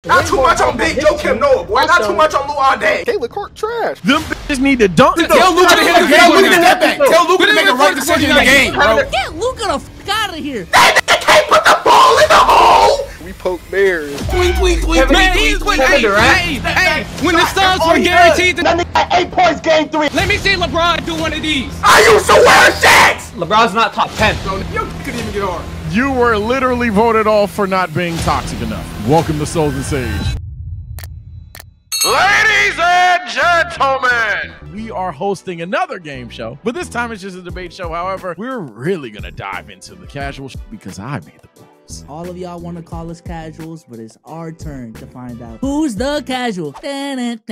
Not too much on Big Joe Kim Noah, boy. Not too much on Luau Day. Caleb Clark trash. Them bitches need to dunk. Tell Luka to hit the game with that back. Tell Luka to make a right decision in the game, bro. Get Luka the f out of here. That nigga can't put the ball in the hole. We poke bears. Man, hey, when the Suns were guaranteed to... That nigga had 8 points game 3. Let me see LeBron do one of these. I used to wear shacks. LeBron's not top 10. Bro, you couldn't even get on. You were literally voted off for not being toxic enough. Welcome to Souls and Sage. Ladies and gentlemen, We are hosting another game show, but this time it's just a debate show. However, we're really gonna dive into the casual because I made the rules. All of y'all want to call us casuals, but it's our turn to find out who's the casual. And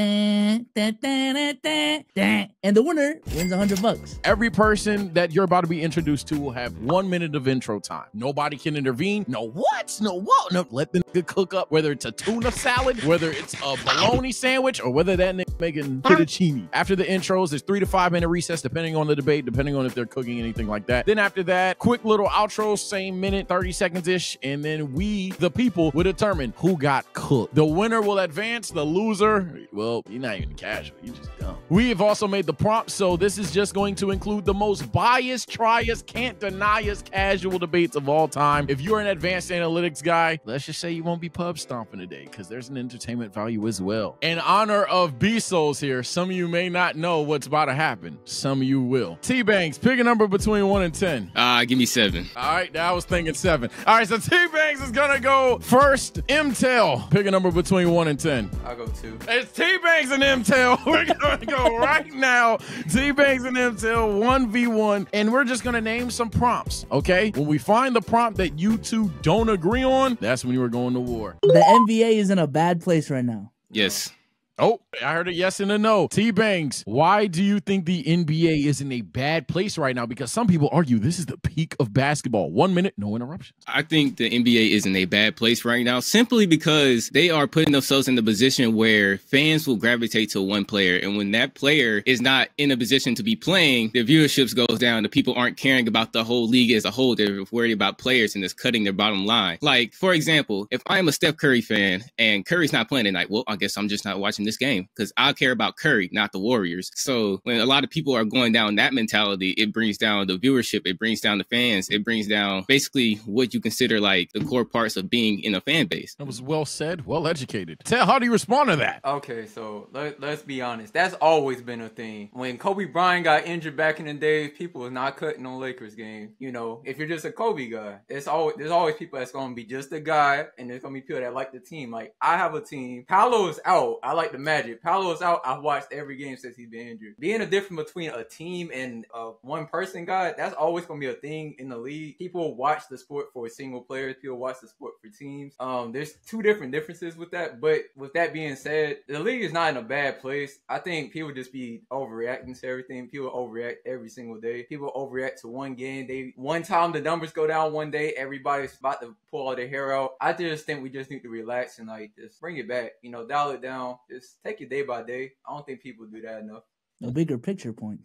the winner wins $100. Every person that you're about to be introduced to will have 1 minute of intro time. Nobody can intervene. No what? No what? No, let the nigga cook up, whether it's a tuna salad, whether it's a bologna sandwich, or whether that nigga making fettuccine. After the intros, there's 3 to 5 minute recess, depending on the debate, depending on if they're cooking anything like that. Then after that, quick little outro, same minute, 30 seconds-ish, and then we, the people, will determine who got cooked. The winner will advance. The loser, well, you're not even casual. You just dumb. We have also made the prompt, so this is just going to include the most biased, try-us, can't deny-us casual debates of all time. If you're an advanced analytics guy, let's just say you won't be pub stomping today because there's an entertainment value as well. In honor of B-Souls here, some of you may not know what's about to happen. Some of you will. T-Banks, pick a number between 1 and 10. Give me 7. All right, now I was thinking 7. All right, so T-Banks is gonna go first. M-Tail, pick a number between 1 and 10. I'll go 2. It's T-Banks and M-Tail. We're gonna go right now. T-Banks and M-Tail 1v1, and we're just gonna name some prompts, okay? When we find the prompt that you two don't agree on, that's when you are going to war. The NBA is in a bad place right now. Yes. Oh, I heard a yes and a no. T-Banks, why do you think the NBA is in a bad place right now? Because some people argue this is the peak of basketball. 1 minute, no interruptions. I think the NBA is in a bad place right now simply because they are putting themselves in the position where fans will gravitate to one player. And when that player is not in a position to be playing, the viewership goes down. The people aren't caring about the whole league as a whole. They're worried about players and it's cutting their bottom line. Like, for example, if I'm a Steph Curry fan and Curry's not playing tonight, well, I guess I'm just not watching this game because I care about Curry, not the Warriors. So when a lot of people are going down that mentality, it brings down the viewership, it brings down the fans, it brings down basically what you consider like the core parts of being in a fan base. That was well said, well educated. Tell, how do you respond to that? Okay, so let's be honest. That's always been a thing. When Kobe Bryant got injured back in the day, people was not cutting on Lakers game. You know, if you're just a Kobe guy, there's always people that's going to be just a guy, and there's going to be people that like the team. Like, I have a team. Paolo is out. I like the Magic. Paolo is out. I've watched every game since he's been injured. Being a difference between a team and a one-person guy, that's always going to be a thing in the league. People watch the sport for single players. People watch the sport for teams. There's 2 different differences with that. But with that being said, the league is not in a bad place. I think people just be overreacting to everything. People overreact every single day. People overreact to one game. One time the numbers go down one day, everybody's about to pull all their hair out. I just think we just need to relax and like just bring it back. You know, dial it down. Just take it day by day. I don't think people do that enough. A bigger picture point.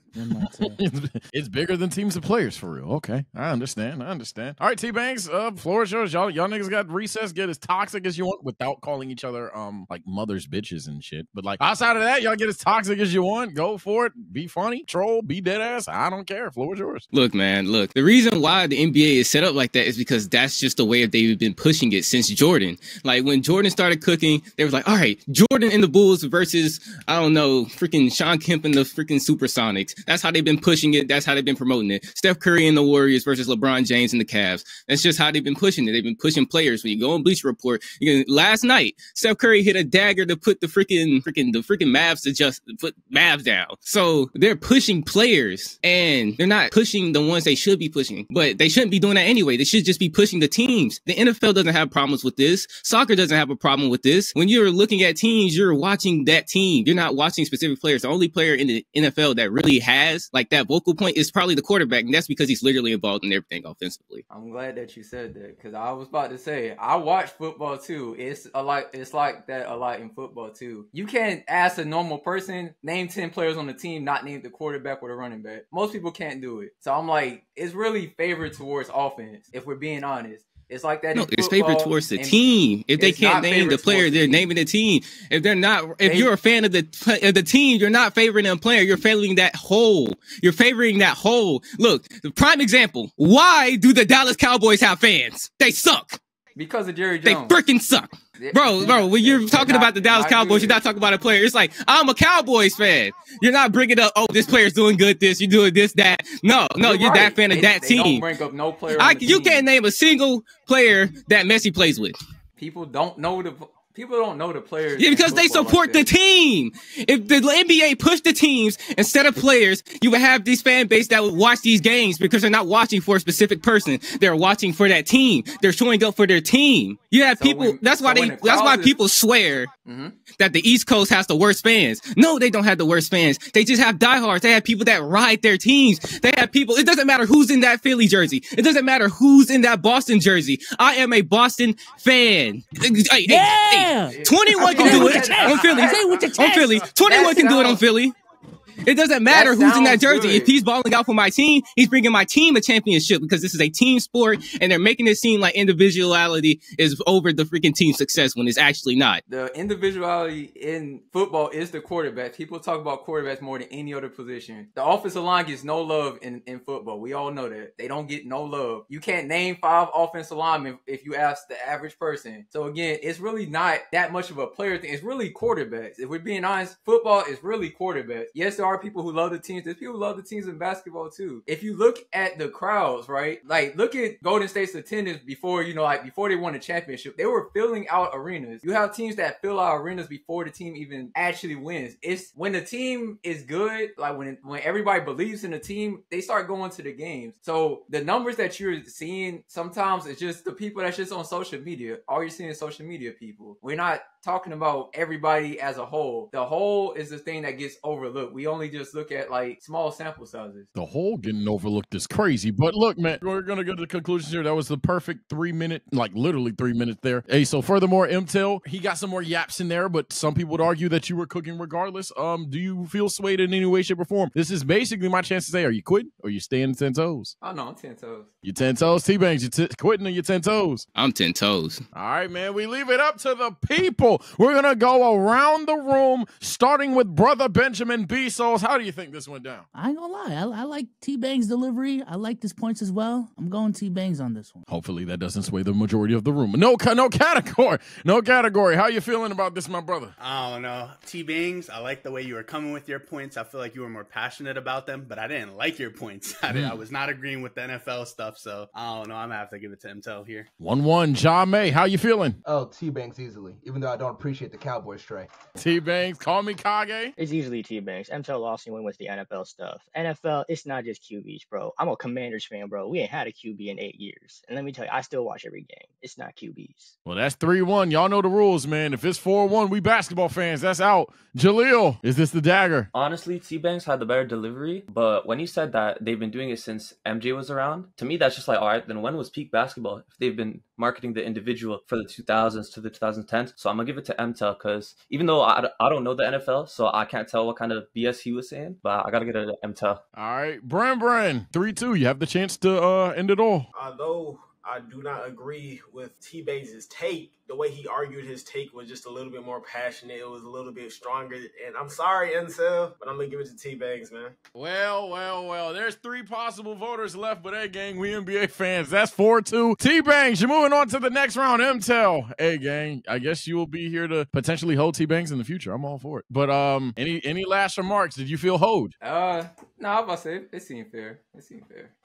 It's bigger than teams of players, for real. Okay, I understand. All right, T-Banks, floor is yours. Y'all niggas got recess. Get as toxic as you want without calling each other like mothers, bitches, and shit. But like outside of that, y'all get as toxic as you want. Go for it. Be funny, troll, be dead ass. I don't care. Floor is yours. Look, man, look. The reason why the NBA is set up like that is because that's just the way they've been pushing it since Jordan. Like when Jordan started cooking, they was like, all right, Jordan and the Bulls versus, I don't know, freaking Sean Kemp and the freaking Supersonics. That's how they've been pushing it. That's how they've been promoting it. Steph Curry and the Warriors versus LeBron James and the Cavs. That's just how they've been pushing it. They've been pushing players. When you go on Bleacher Report, last night, Steph Curry hit a dagger to put the freaking Mavs to just put Mavs down. So they're pushing players and they're not pushing the ones they should be pushing. But they shouldn't be doing that anyway. They should just be pushing the teams. The NFL doesn't have problems with this. Soccer doesn't have a problem with this. When you're looking at teams, you're watching that team. You're not watching specific players. The only player in the NFL that really has like that vocal point is probably the quarterback, and that's because he's literally involved in everything offensively. I'm glad that you said that because I was about to say I watch football too. It's like that a lot in football too. You can't ask a normal person name 10 players on the team, not name the quarterback or the running back. Most people can't do it. So I'm like, it's really favored towards offense if we're being honest. It's like that. No, in it's football, favored towards the and team. If they it's can't not name the favored player, towards they're the team. naming the team. If they're not, if you're a fan of the team, you're not favoring them player. You're favoring that whole. You're favoring that whole. Look, the prime example. Why do the Dallas Cowboys have fans? They suck. Because of Jerry They Jones. freaking suck. Bro, when you're talking about the Dallas Cowboys, you're not talking about a player. It's like, I'm a Cowboys fan. You're not bringing up, oh, this player's doing good, you're doing this, that. No, you're right. that fan of that They team. don't bring up no player on the You team. can't name a single player that Messi plays with. People don't know the players. Yeah, in because they football support like the that. team. If the NBA pushed the teams instead of players, you would have this fan base that would watch these games because they're not watching for a specific person. They're watching for that team. They're showing up for their team. You have people. That's why people swear that the East Coast has the worst fans. No, they don't have the worst fans. They just have diehards. They have people that ride their teams. They have people. It doesn't matter who's in that Philly jersey. It doesn't matter who's in that Boston jersey. I am a Boston fan. Yeah. 21 can do it on Philly. Say it with your On chest. Philly. 21 can do it on Philly. It doesn't matter who's in that sounds jersey. good. If he's balling out for my team, he's bringing my team a championship because this is a team sport and they're making it seem like individuality is over the freaking team success when it's actually not. The individuality in football is the quarterback. People talk about quarterbacks more than any other position. The offensive line gets no love in football. We all know that. They don't get no love. You can't name 5 offensive linemen if you ask the average person. So again, it's really not that much of a player thing. It's really quarterbacks. If we're being honest, football is really quarterbacks. Yes, there are people who love the teams. There's people who love the teams in basketball too. If you look at the crowds, right? Like look at Golden State's attendance before, before they won the championship. They were filling out arenas. You have teams that fill out arenas before the team even actually wins. It's when the team is good, like when everybody believes in the team, they start going to the games. So the numbers that you're seeing sometimes it's just the people that's just on social media. All you're seeing is social media people. We're not talking about everybody as a whole. The whole is the thing that gets overlooked. We only just look at like small sample sizes. The whole getting overlooked is crazy. But look, man, we're going to go to the conclusions here. That was the perfect 3 minute, like literally 3 minutes there. Hey, so furthermore, MTEL, he got some more yaps in there, but some people would argue that you were cooking regardless. Do you feel swayed in any way, shape, or form? This is basically my chance to say, are you quitting or you staying 10 toes? Oh no, I'm 10 toes. You 10 toes, T-Bangs, you quitting or you 10 toes? I'm 10 toes. All right, man, we leave it up to the people. We're going to go around the room, starting with Brother Benjamin Bezos. How do you think this went down? I ain't gonna lie. I like T-Bang's delivery. I like his points as well. I'm going T-Bangs on this one. Hopefully that doesn't sway the majority of the room. No category. No category. How you feeling about this, my brother? I don't know. T-Bangs, I like the way you were coming with your points. I feel like you were more passionate about them, but I didn't like your points. I was not agreeing with the NFL stuff, so I don't know. I'm going to have to give it to MTEL here. 1-1. Ja May, how you feeling? Oh, T-Banks easily, even though I don't appreciate the Cowboys tray. T-Bangs, call me Kage. It's usually T-Banks. MTEL lost and went with the NFL stuff. NFL, it's not just QBs, bro. I'm a Commanders fan, bro. We ain't had a QB in 8 years. And let me tell you, I still watch every game. It's not QBs. Well, that's 3-1. Y'all know the rules, man. If it's 4-1, we basketball fans. That's out. Jaleel, is this the dagger? Honestly, T-Banks had the better delivery, but when you said that they've been doing it since MJ was around, to me that's just like, all right, then when was peak basketball? If they've been marketing the individual for the 2000s to the 2010s. So I'm going to give it to MTEL because even though I don't know the NFL, so I can't tell what kind of BS he was saying, but I got to get it to MTEL. All right, Bran, 3-2. You have the chance to end it all. Although I do not agree with T-Bangs' take, the way he argued his take was just a little bit more passionate. It was a little bit stronger. And I'm sorry, MTEL, but I'm going to give it to T-Bangs, man. Well. There's 3 possible voters left, but hey, gang, we NBA fans. That's 4-2. T-Bangs, you're moving on to the next round. MTEL. Hey, gang, I guess you will be here to potentially hold T-Bangs in the future. I'm all for it. But any last remarks? Did you feel hoed? No, I was about to say, it seemed fair.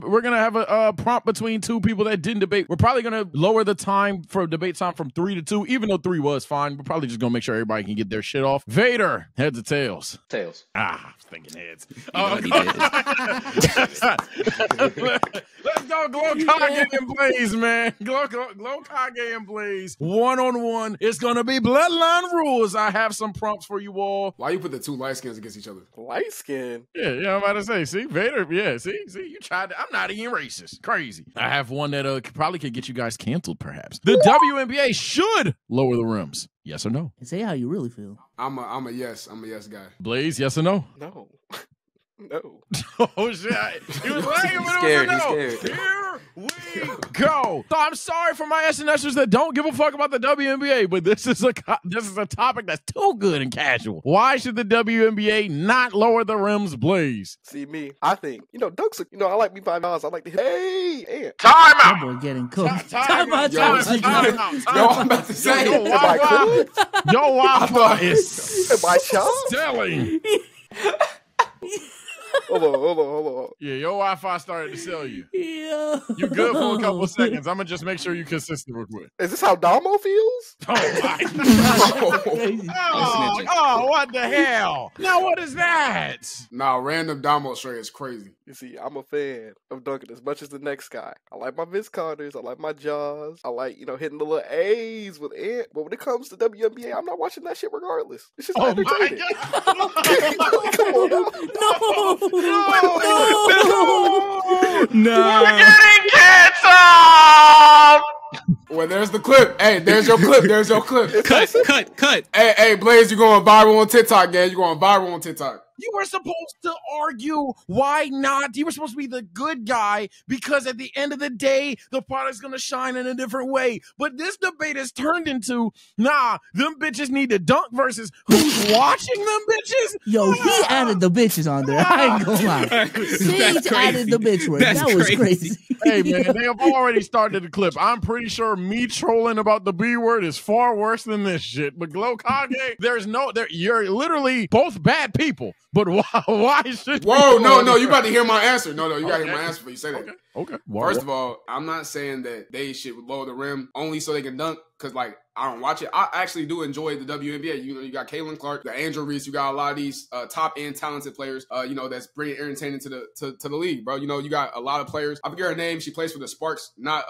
We're going to have a prompt between 2 people that didn't debate. We're probably going to lower the time for debate time from 3 to 2, even though 3 was fine. We're probably just going to make sure everybody can get their shit off. Vader, heads or tails? Tails. I was thinking heads. Let's go, Glow Kage and Blaze, man. Glow Kage and Blaze. 1-on-1. It's going to be Bloodline rules. I have some prompts for you all. Why you put the 2 light skins against each other? Light skin. Yeah, I'm about to say. See, Vader, yeah, see, you tried to. I'm not even racist. Crazy. I have one that probably could get you guys canceled, perhaps. The WNBA should lower the rims. Yes or no? Say how you really feel. I'm a yes. I'm a yes guy. Blaze, yes or no? No. No. Oh shit! He was lagging, but scared, it was a no. he's scared. Here we go. So I'm sorry for my SNSers that don't give a fuck about the WNBA, but this is a topic that's too good and casual. Why should the WNBA not lower the rims, Blaze? See me, I think dunks. I like me 5 miles. I like the hey. Time That out. boy getting cooked. Time out. Yo, I'm about to say, Yo, Wi-Fi is Am I chopped? selling. Hold on. Yeah, your Wi-Fi started to sell you. Yo. You good for a couple of seconds. I'm gonna just make sure you're consistent real quick. Is this how Damo feels? Oh my Crazy. oh, what the hell? Now what is that? Nah, random Damo straight is crazy. You see, I'm a fan of dunking as much as the next guy. I like my Vince Carters. I like my Jaws. I like, hitting the little A's with Ant. But when it comes to WNBA, I'm not watching that shit regardless. It's just entertaining. Come on now. No. We're getting canceled. Well, there's the clip. Hey, there's your clip. There's your clip. Cut. Hey, Blaze, you going viral on TikTok, gang. You going viral on TikTok. You were supposed to argue why not. You were supposed to be the good guy because at the end of the day, the product's going to shine in a different way. But this debate has turned into, nah, them bitches need to dunk versus who's watching them bitches. Yo, he added the bitches on there. I ain't gonna lie. Sage added the bitch word. That was crazy. Hey, man, they have already started the clip. I'm pretty sure me trolling about the B word is far worse than this shit. But Glow Kage, you're literally both bad people. But why should Whoa, no, you about to hear my answer. No, you got to hear my answer before you say that. Okay. First of all, I'm not saying that they should lower the rim only so they can dunk, because, I don't watch it. I actually do enjoy the WNBA. You got Caitlin Clark, the Angel Reese. You got a lot of these top-end talented players, that's bringing entertainment to the league, bro. You got a lot of players. I forget her name. She plays for the Sparks. Not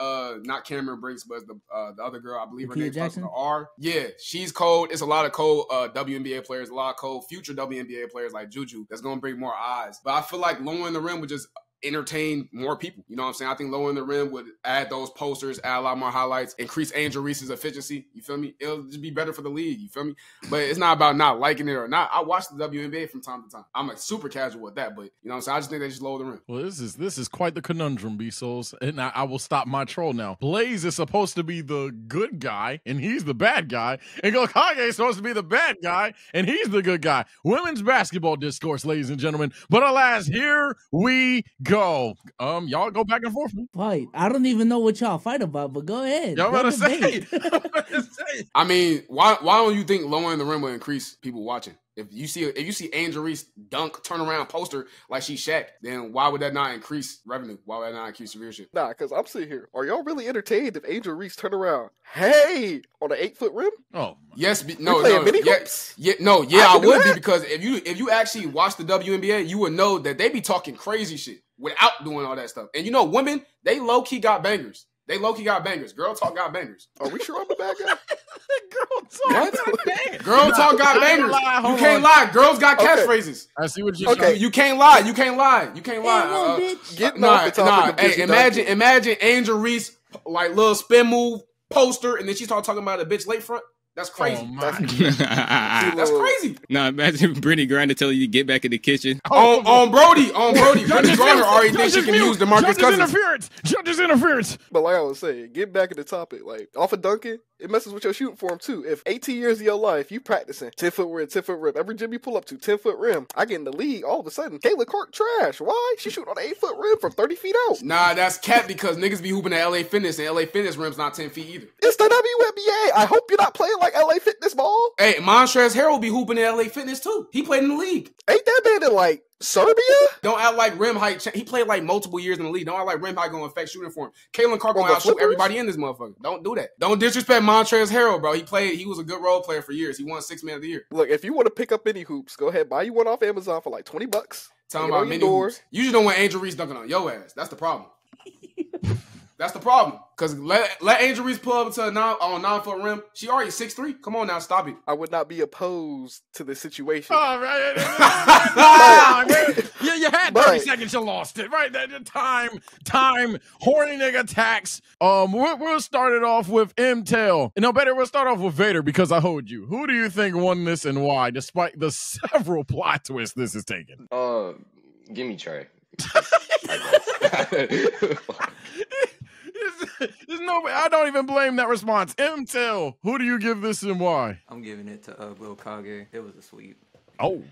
Cameron Briggs, but the other girl. I believe her name starts with an R. Yeah, she's cold. It's a lot of cold WNBA players, a lot of cold future WNBA players like Juju that's going to bring more eyes. But I feel like lowering the rim would just entertain more people. You know what I'm saying? I think lowering the rim would add those posters, add a lot more highlights, increase Angel Reese's efficiency. You feel me? It'll just be better for the league. You feel me? But it's not about not liking it or not. I watch the WNBA from time to time. I'm super casual with that, but you know what I'm saying? I just think they just lower the rim. Well, this is quite the conundrum, B-Souls. And I will stop my troll now. Blaze is supposed to be the good guy, and he's the bad guy. And Gokage is supposed to be the bad guy, and he's the good guy. Women's basketball discourse, ladies and gentlemen. But alas, here we go. Y'all go back and forth. Fight. I don't even know what y'all fight about, but go ahead. Y'all Go about to say. debate. I mean, why don't you think lowering the rim will increase people watching? If you see Angel Reese dunk, turn around, poster like she's Shaq, then why would that not increase revenue? Why would that not increase viewership? Nah, because I'm sitting here. Are y'all really entertained if Angel Reese turn around? Hey, on an 8-foot rim? Oh, yes, I would be, because if you actually watch the WNBA, you would know that they be talking crazy shit without doing all that stuff. And women, they low key got bangers. Girl talk got bangers. Are we sure I'm the bad guy? Girl talk got bangers. You can't lie. Girls got catchphrases. I see what you're saying. You can't lie. Imagine Angel Reese little spin move poster, and then she start talking about a bitch lakefront. That's crazy. That's crazy. Nah, imagine Brittany Griner telling you to get back in the kitchen. On Brody. Brittany Griner already thinks she can use DeMarcus Cousins. Judge's interference. But like I was saying, get back in the topic. Off of dunking, it messes with your shooting form too. If 18 years of your life, you practicing 10-foot rim, 10-foot rim. Every gym you pull up to, 10-foot rim. I get in the league, all of a sudden, Caitlin Clark trash. Why? She shooting on an 8-foot rim from 30 feet out. Nah, that's cap because niggas be hooping at LA Fitness, and LA Fitness rim's not 10 feet either. It's the WNBA. I hope you're not playing like LA Fitness ball. Hey, Montrezl Harrell be hooping at LA Fitness too. He played in the league. Ain't that man in Serbia? Don't act like rim height. He played multiple years in the league. Don't act like rim height gonna affect shooting for him. Caitlin Clark gonna outshoot everybody in this motherfucker. Don't do that. Don't disrespect Montrezl Harrell, bro. He was a good role player for years. He won 6 Man of the Year. Look, if you want to pick up any hoops, go ahead, buy you one off Amazon for $20. Talking about mini hoops. You just don't want Angel Reese dunking on your ass. That's the problem. That's the problem. Because let Angel Reese pull up to a 9-foot rim. She already 6'3". Come on now, stop it. I would not be opposed to this situation. Oh, right. You had 30 seconds, you lost it. Right, time, horny nigga tax. We'll start it off with Intel. No, better, we'll start off with Vader because I hold you. Who do you think won this and why, despite the several plot twists this is taking? Give me Trey. There's no way. I don't even blame that response. MTell, who do you give this and why? I'm giving it to Gokage. It was a sweep. Oh.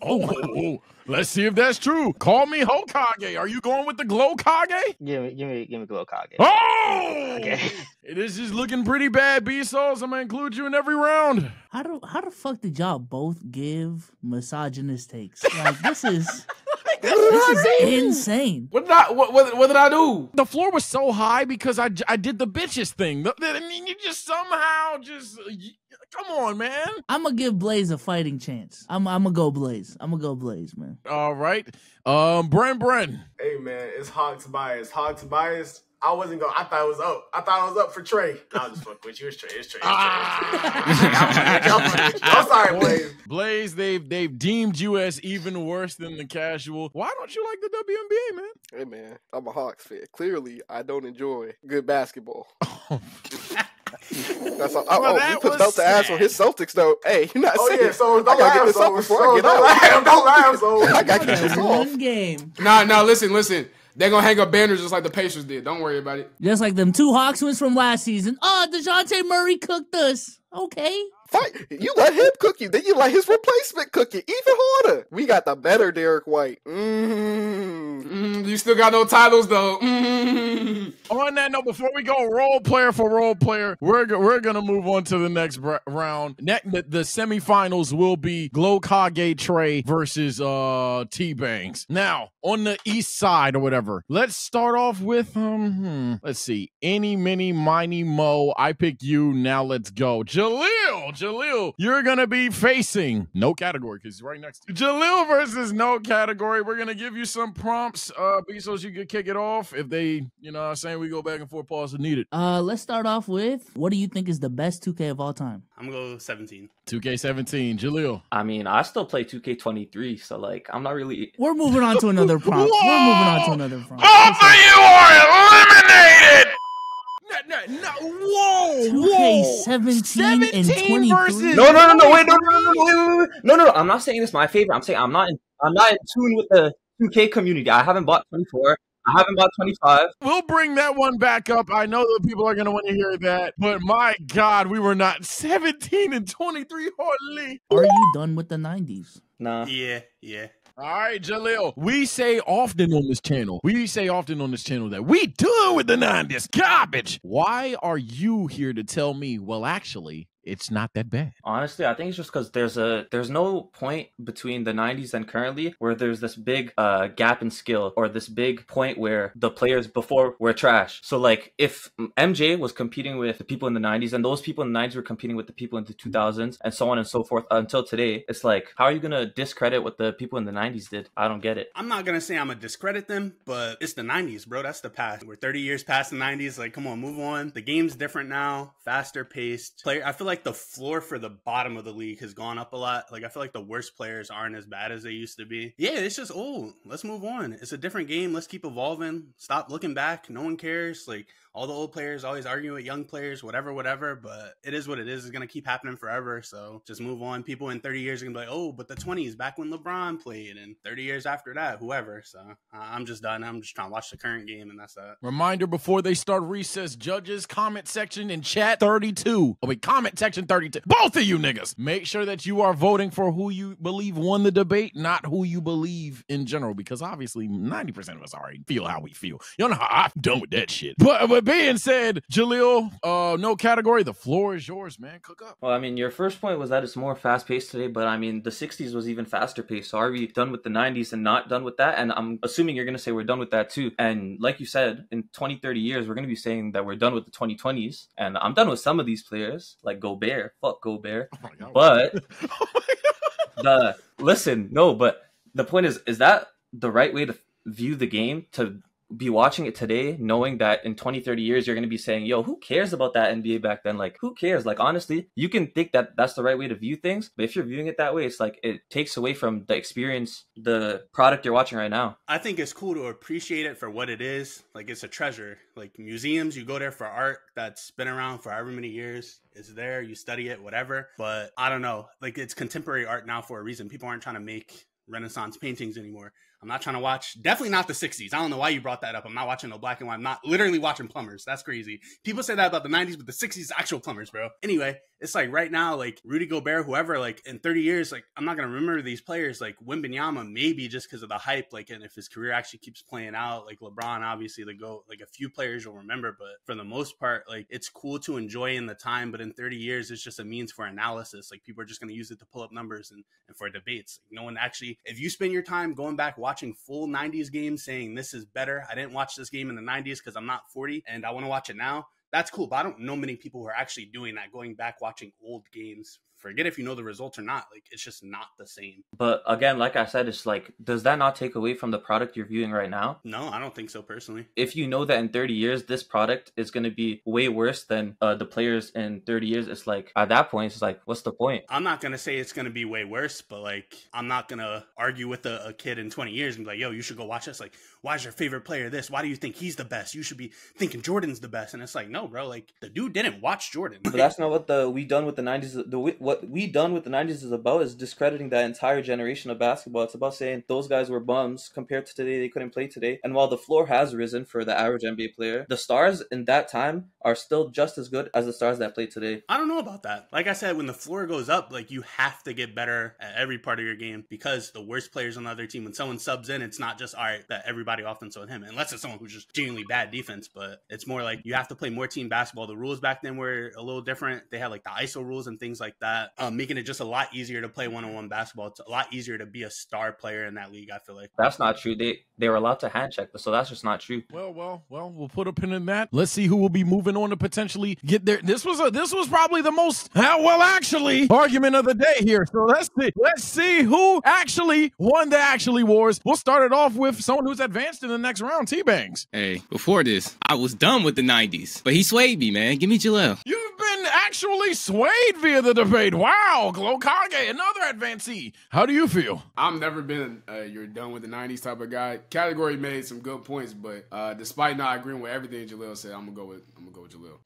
Oh, let's see if that's true. Call me Hokage. Are you going with the Glowkage? Give me Gokage. Oh! Okay. This is looking pretty bad, B-Souls. I'm going to include you in every round. How the fuck did y'all both give misogynist takes? Like, this is insane. What did I do? The floor was so high because I did the bitches thing. I mean, you just somehow just... Come on, man. I'm gonna give Blaze a fighting chance. I'm gonna go Blaze. I'm gonna go Blaze, man. All right. Bren. Hey, man, it's Hawks bias. Hawks bias. I wasn't going. I thought it was up. I thought it was up for Trey. I'll just fuck with you. It's Trey. It's Trey. I'm sorry, Blaze. Blaze, they've deemed you as even worse than the casual. Why don't you like the WNBA, man? Hey, man, I'm a Hawks fan. Clearly, I don't enjoy good basketball. That's all. You put belt to ass on his Celtics, though. Hey, you're not saying. Yeah, so I gotta get this up before I get out. Don't laugh, so I gotta get this off. One game. Nah, listen. They're gonna hang up banners just like the Pacers did. Don't worry about it. Just like them 2 Hawks wins from last season. Oh, DeJounte Murray cooked us. Okay. Fight. You let him cook you, then you let his replacement cook you. Even harder. We got the better Derek White. You still got no titles though. On that note, before we go role player for role player, we're gonna move on to the next round. The semifinals will be Glowkage Trey versus T-Bangs. Now on the east side or whatever, let's start off with let's see, Eeny, Mini, Miny, Mo. I pick you. Now let's go, Jaleel, you're gonna be facing no category because he's right next to you. Jaleel versus no category. We're gonna give you some prompts, so you can kick it off. If they, you know what I'm saying, we go back and forth, pause if needed. Let's start off with, what do you think is the best 2K of all time? I'm gonna go 17. 2K17, Jaleel. I mean, I still play 2K23, so like, I'm not really. We're moving on to another prompt. Both of you are eliminated. No, whoa! 2K17 and 23 versus... No, wait, no. I'm not saying this is my favorite. I'm saying I'm not in tune with the 2K community. I haven't bought 24. I haven't bought 25. We'll bring that one back up. I know that people are going to want to hear that, but my God, we were not 17 and 23 hardly. Are you done with the 90s? Nah. Yeah. All right, Jaleel. We say often on this channel that we do with the 90s garbage. Why are you here to tell me, well, actually, it's not that bad? Honestly, I think it's just because there's no point between the 90s and currently where there's this big gap in skill or this big point where the players before were trash. So like if MJ was competing with the people in the 90s and those people in the 90s were competing with the people in the 2000s and so on and so forth until today, it's like, how are you going to discredit what the people in the 90s did? I don't get it. I'm not going to say I'm going to discredit them, but it's the 90s, bro. That's the past. We're 30 years past the 90s. Like, come on, move on. The game's different now, faster paced. I feel like the floor for the bottom of the league has gone up a lot. Like, I feel like the worst players aren't as bad as they used to be. Yeah, it's just old. Let's move on. It's a different game. Let's keep evolving. Stop looking back. No one cares. Like, all the old players always arguing with young players, whatever, but it is what it is. It's going to keep happening forever. So just move on. People in 30 years are going to be like, oh, but the 20s back when LeBron played and 30 years after that, whoever. So I'm just done. I'm just trying to watch the current game and that's that. Reminder before they start recess, judges, comment section in chat 32. Oh, wait, comment section 32. Both of you niggas. Make sure that you are voting for who you believe won the debate, not who you believe in general, because obviously 90% of us already feel how we feel. You know how I'm done with that shit. But being said, Jaleel, no category. The floor is yours, man. Cook up. Well, I mean, your first point was that it's more fast-paced today, but I mean, the 60s was even faster-paced. So are we done with the 90s and not done with that? And I'm assuming you're going to say we're done with that too. And like you said, in 20, 30 years, we're going to be saying that we're done with the 2020s. And I'm done with some of these players, like Gobert. Fuck Gobert. Oh my God. But but the point is that the right way to view the game, to be watching it today knowing that in 20, 30 years you're going to be saying, yo, who cares about that NBA back then? Like, who cares? Like, honestly, you can think that that's the right way to view things, but if you're viewing it that way, it's like it takes away from the experience, the product you're watching right now. I think it's cool to appreciate it for what it is. Like, it's a treasure. Like, museums, you go there for art that's been around for however many years. It's there, you study it, whatever. But I don't know, like, it's contemporary art now for a reason. People aren't trying to make Renaissance paintings anymore. I'm not trying to watch, definitely not the 60s. I don't know why you brought that up. I'm not watching no black and white. I'm not literally watching plumbers. That's crazy. People say that about the 90s, but the 60s is actual plumbers, bro. Anyway, it's like right now, like Rudy Gobert, whoever, like in 30 years, like I'm not going to remember these players. Like Wembanyama, maybe just because of the hype, like, and if his career actually keeps playing out, like LeBron, obviously the GOAT, like a few players you'll remember, but for the most part, like it's cool to enjoy in the time, but in 30 years, it's just a means for analysis. Like people are just going to use it to pull up numbers and for debates. Like, no one actually, if you spend your time going back watching full 90s games saying this is better, I didn't watch this game in the 90s because I'm not 40 and I want to watch it now, that's cool. But I don't know many people who are actually doing that, going back watching old games. Forget if you know the results or not. Like, it's just not the same. But again, like I said, it's like, does that not take away from the product you're viewing right now? No, I don't think so personally. If you know that in 30 years, this product is going to be way worse than the players in 30 years, it's like, at that point, it's like, what's the point? I'm not going to say it's going to be way worse, but like, I'm not going to argue with a kid in 20 years and be like, yo, you should go watch this. Like, why is your favorite player this? Why do you think he's the best? You should be thinking Jordan's the best. And it's like, no, bro, like the dude didn't watch Jordan. But that's not what what we done with the 90s is about, is discrediting that entire generation of basketball. It's about saying those guys were bums compared to today. They couldn't play today. And while the floor has risen for the average NBA player, the stars in that time are still just as good as the stars that play today. I don't know about that. Like I said, when the floor goes up, like you have to get better at every part of your game, because the worst players on the other team, when someone subs in, it's not just, all right, that everybody offense on him, unless it's someone who's just genuinely bad defense. But it's more like you have to play more team basketball. The rules back then were a little different. They had like the ISO rules and things like that, making it just a lot easier to play one-on-one basketball. It's a lot easier to be a star player in that league, I feel like. That's not true. They were allowed to hand check, so that's just not true. Well, we'll put a pin in that. Let's see who will be moving on to potentially get there. This was probably the most argument of the day here. So let's see who actually won the actually wars. We'll start it off with someone who's advanced in the next round, T-Bangs. Hey, before this, I was done with the 90s, but he swayed me, man. Give me Jaleel. You've been actually swayed via the debate. Wow, Glokage, another advancee. How do you feel? I've never been you're done with the 90s type of guy. Category made some good points, but despite not agreeing with everything Jaleel said, I'm gonna go with Jaleel.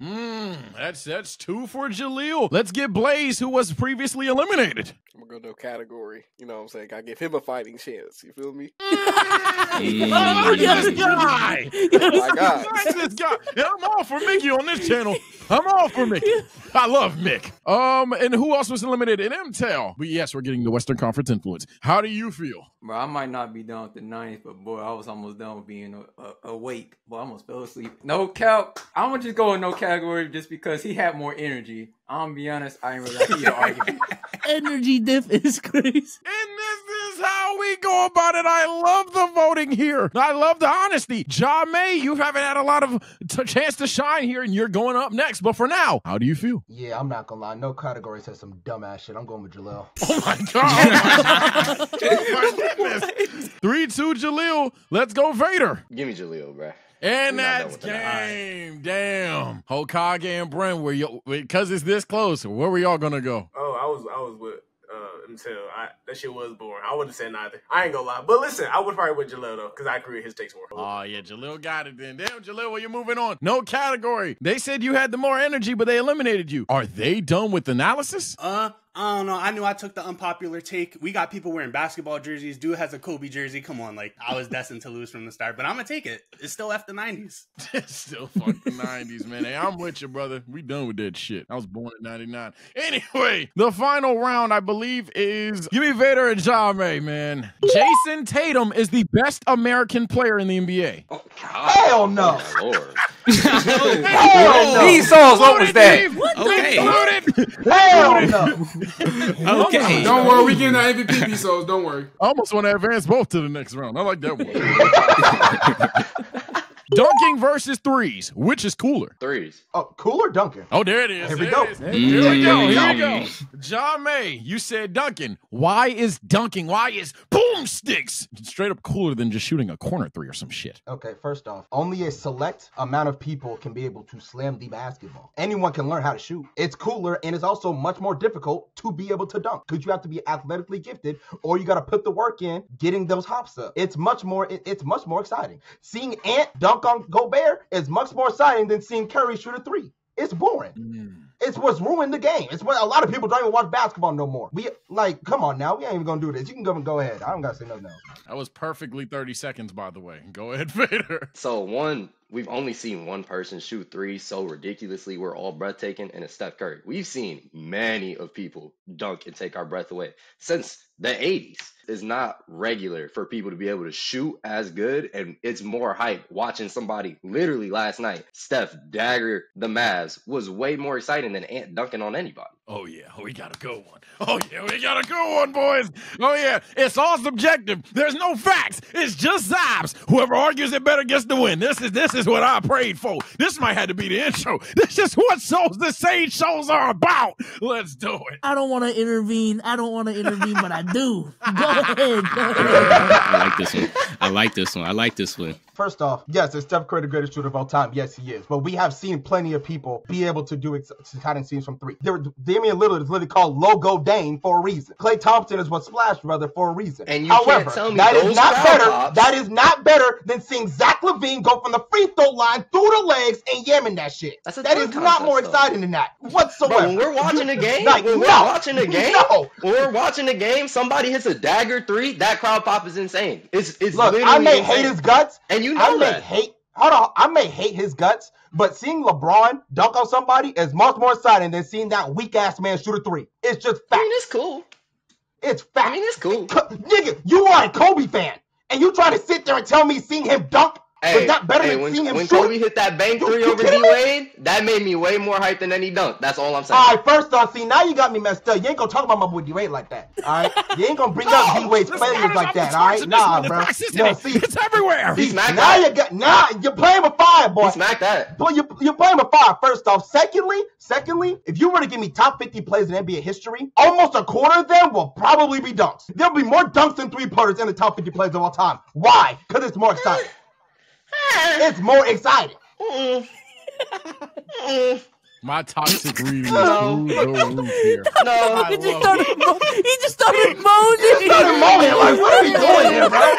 That's two for Jaleel. Let's get Blaze, who was previously eliminated. I'm gonna go no category. You know what I'm saying? Gotta give him a fighting chance. You feel me? Oh, this guy! Oh my God. This guy. Yeah, I'm all for Mickey on this channel. I'm all for Mickey. I love Mick. And who else was eliminated? MTEL. But yes, we're getting the Western Conference influence. How do you feel? Bro, I might not be done with the 90s, but boy, I was almost done with being awake. Boy, I almost fell asleep. No cap. I'm gonna just go with no category just because he had more energy. I'm gonna be honest, I ain't really see the argument. Energy diff is crazy. And this is how we go about it. I love the voting here. I love the honesty. Ja May, you haven't had a lot of chance to shine here, and you're going up next. But for now, how do you feel? Yeah, I'm not gonna lie. No category says some dumbass shit. I'm going with Jaleel. Oh my God. Oh my goodness. 3-2 Jaleel. Let's go Vader. Give me Jaleel, bro. And that's game. Damn. Hokage and Brent, because it's this close, where were y'all gonna go? Oh, I was with until that shit was boring. I wouldn't say neither. I ain't gonna lie. But listen, I would probably with Jaleel though, because I agree with his takes more. Oh yeah, Jaleel got it then. Damn, Jaleel, well, you're moving on. No category. They said you had the more energy, but they eliminated you. Are they done with analysis? I don't know. I knew I took the unpopular take. We got people wearing basketball jerseys. Dude has a Kobe jersey. Come on, like I was destined to lose from the start, but I'm gonna take it. It's still after the 90s. It's still fucking 90s, man. Hey, I'm with you, brother. We done with that shit. I was born in 99. Anyway, the final round, I believe, is give me Vader and Ja May, man. Jason Tatum is the best American player in the NBA. Oh, hell no. Oh, Lord. Hell no. These songs, what was that? Okay. Hell no. Okay. Don't worry, we getting the MVP souls. Don't worry. I almost want to advance both to the next round. I like that one. Dunking versus threes. Which is cooler? Threes. Oh, cooler dunking. Oh, there it is. Here we go. Here we go. Here we go. Ja May, you said dunking. Why is dunking? Why is boomsticks straight up cooler than just shooting a corner three or some shit? Okay, first off, only a select amount of people can be able to slam the basketball. Anyone can learn how to shoot. It's cooler, and it's also much more difficult to be able to dunk because you have to be athletically gifted, or you got to put the work in getting those hops up. It's much more exciting. Seeing Ant dunk on Gobert is much more exciting than seeing Curry shoot a three. It's boring. It's what's ruined the game. It's what a lot of people don't even watch basketball no more. We like, come on now. We ain't even gonna do this. You can go ahead. I don't gotta say nothing else. That was perfectly 30 seconds, by the way. Go ahead, Vader. So we've only seen one person shoot three so ridiculously we're all breathtaking, and it's Steph Curry. We've seen many of people dunk and take our breath away since the 80s. It's not regular for people to be able to shoot as good, and it's more hype watching somebody literally last night, Steph dagger the Mavs, was way more exciting than Ant dunking on anybody. Oh, yeah, we got a good one. Oh, yeah, we got a good one, boys. Oh, yeah, it's all subjective. There's no facts. It's just vibes. Whoever argues it better gets the win. This is what I prayed for. This might have to be the intro. This is what the Sage shows are about. Let's do it. I don't want to intervene, but I do. Go ahead. I like this one. First off, yes, is Steph Curry the greatest shooter of all time? Yes, he is. But we have seen plenty of people be able to do exciting scenes from three. Damian Lillard is literally called Logo Dame for a reason. Klay Thompson is what Splash Brother for a reason. And you However, can't tell me that is those not crowd better. pops. That is not better than seeing Zach LaVine go from the free throw line through the legs and yamming that shit. That's a That dunk is not more contest, though. exciting than that whatsoever. Bro, when we're watching a game, somebody hits a dagger three, that crowd pop is insane. It's Look, literally I may insane. hate his guts, and you know that. I may hate his guts, but seeing LeBron dunk on somebody is much more exciting than seeing that weak ass man shoot a three. It's just fact. I mean, it's cool. It's fact. I mean, it's cool. Nigga, you are a Kobe fan, and you try to sit there and tell me seeing him dunk was not better than seeing him when shoot. Kobe hit that bank three over D-Wade, that made me way more hyped than any dunk. That's all I'm saying. All right, first off, see, now you got me messed up. You ain't gonna talk about my boy D-Wade like that, all right? You ain't gonna bring up D-Wade's failures like that, all right? Nah, bro. No, see, it's everywhere. See, now you're playing with fire, boy. He smacked that. Boy, you're playing with fire, first off. Secondly, if you were to give me top 50 players in NBA history, almost a quarter of them will probably be dunks. There'll be more dunks than three-pointers in the top 50 players of all time. Why? Because it's more exciting. It's more exciting. My toxic reading is through the roof here. No. He just started moaning. Like, what are we doing here, bro?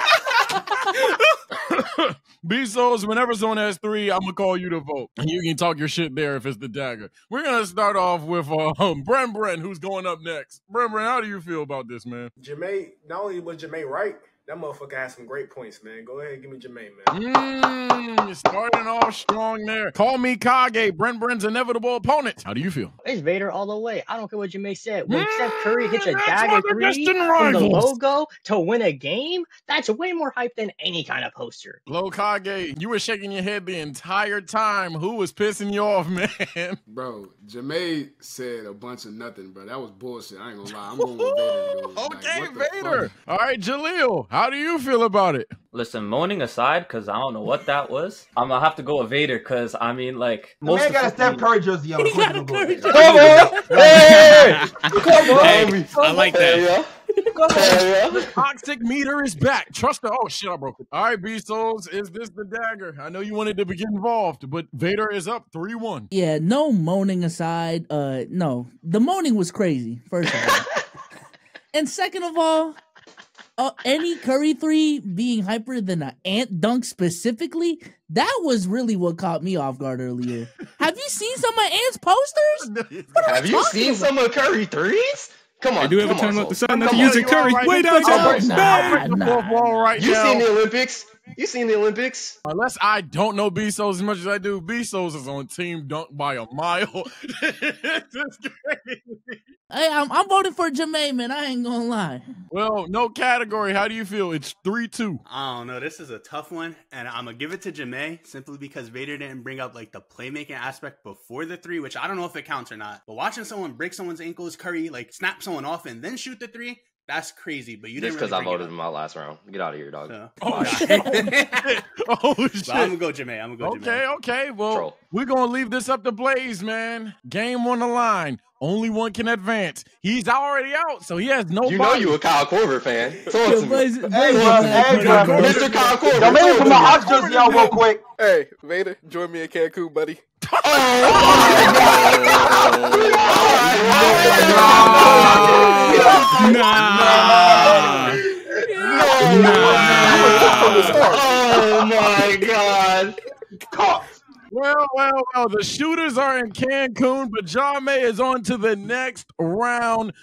Bezos, whenever someone has three, I'm going to call you to vote. And you can talk your shit there if it's the dagger. We're going to start off with Bren, who's going up next. Bren, how do you feel about this, man? Jermaine, not only was Jermaine right, that motherfucker has some great points, man. Go ahead and give me Jermaine, man. You're starting off strong there. Call me Kage, Bren's inevitable opponent. How do you feel? It's Vader all the way. I don't care what Jermaine said. When Steph Curry hits a dagger three distant from the rivals. logo to win a game, that's way more hype than any kind of poster. Low Kage, you were shaking your head the entire time. Who was pissing you off, man? Bro, Jermaine said a bunch of nothing, bro. That was bullshit. I ain't gonna lie. I'm going with Vader, dude. Okay, Like, what the Vader. fuck? All right, Jaleel, how do you feel about it? Listen, moaning aside, because I don't know what that was, I'm going to have to go with Vader, because, I mean, like... The man got a Steph Curry jersey on. He got a Curry jersey. Come on! Hey! I like that. The toxic meter is back. Trust the. Oh shit, I broke it. All right, B-Souls, is this the dagger? I know you wanted to get involved, but Vader is up 3-1. Yeah, no moaning aside. No, the moaning was crazy. First of all, and second of all, any Curry three being hyper than an Ant dunk specifically, that was really what caught me off guard earlier. Have you seen some of Ant's posters? Have you seen some of Curry threes? Come on, I do have a come on, time out the Soul. sun not to Come use on. a Curry. Right. Wait, You seen the Olympics? You seen the Olympics? Unless I don't know B-Souls as much as I do, B-Souls is on team dunk by a mile. It's crazy. Hey, I'm voting for Jermaine, man. I ain't gonna lie. Well, no category. How do you feel? It's 3-2. I don't know. This is a tough one, and I'm gonna give it to Jermaine simply because Vader didn't bring up like the playmaking aspect before the three, which I don't know if it counts or not. But watching someone break someone's ankles, Curry like snap someone off and then shoot the three, that's crazy. But you Just didn't because really I voted in my last round. Get out of here, dog. So, Oh, shit. Oh, shit. but I'm gonna go Jermaine. I'm gonna go Jermaine. Okay. Well, Troll. we're going to leave this up to Blaze, man. Game on the line. Only one can advance. He's already out, so he has no You know body. you a Kyle Korver fan. Talk Yeah, to me. Blaze, Hey, Blaze, bro. man. Hey, bro. Mr. Kyle Korver. Yo, man, talk put to my me. Hawks jersey on real quick. Hey, Vader, join me in Cancun, buddy. Oh my god. Caught. Well, Well. The shooters are in Cancun, but John May is on to the next round.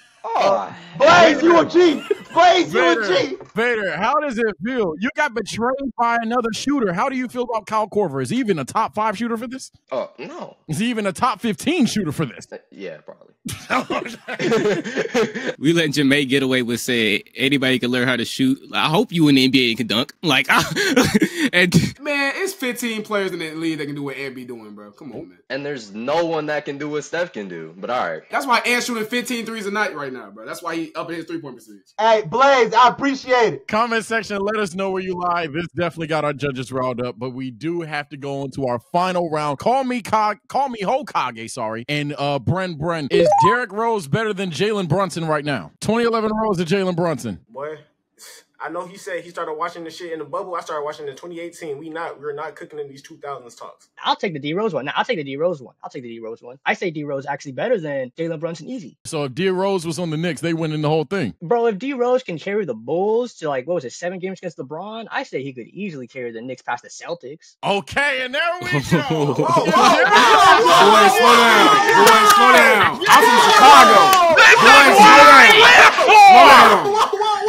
Blaze, you a G. Blaze, you a G. Vader, how does it feel? You got betrayed by another shooter. How do you feel about Kyle Korver? Is he even a top 5 shooter for this? No. Is he even a top 15 shooter for this? Yeah, probably. We let Jamae get away with saying anybody can learn how to shoot. I hope you in the NBA can dunk. Like, man, it's 15 players in the league that can do what Ant be doing, bro. Come on, man. And there's no one that can do what Steph can do. But all right. That's why Ant's shooting 15 threes a night right now, bro. That's why he up in his 3-point percentage. Hey, Blaze, I appreciate it. Comment section, let us know where you lie. This definitely got our judges riled up, but we do have to go into our final round. Call me Hokage, sorry. And Bren, is Derrick Rose better than Jalen Brunson right now? 2011 Rose to Jalen Brunson. Boy, I know he said he started watching the shit in the bubble. I started watching in 2018. We're not cooking in these 2000s talks. I'll take the D Rose one. I'll take the D Rose one. I say D Rose actually better than Jalen Brunson easy. So if D Rose was on the Knicks, they win in the whole thing. Bro, if D Rose can carry the Bulls to 7 games against LeBron, I say he could easily carry the Knicks past the Celtics. Okay, and there we go. Boy, slow down. I'm from Chicago.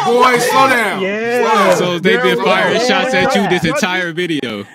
Boy, slow down. Yeah. So they've been firing shots at you this entire video.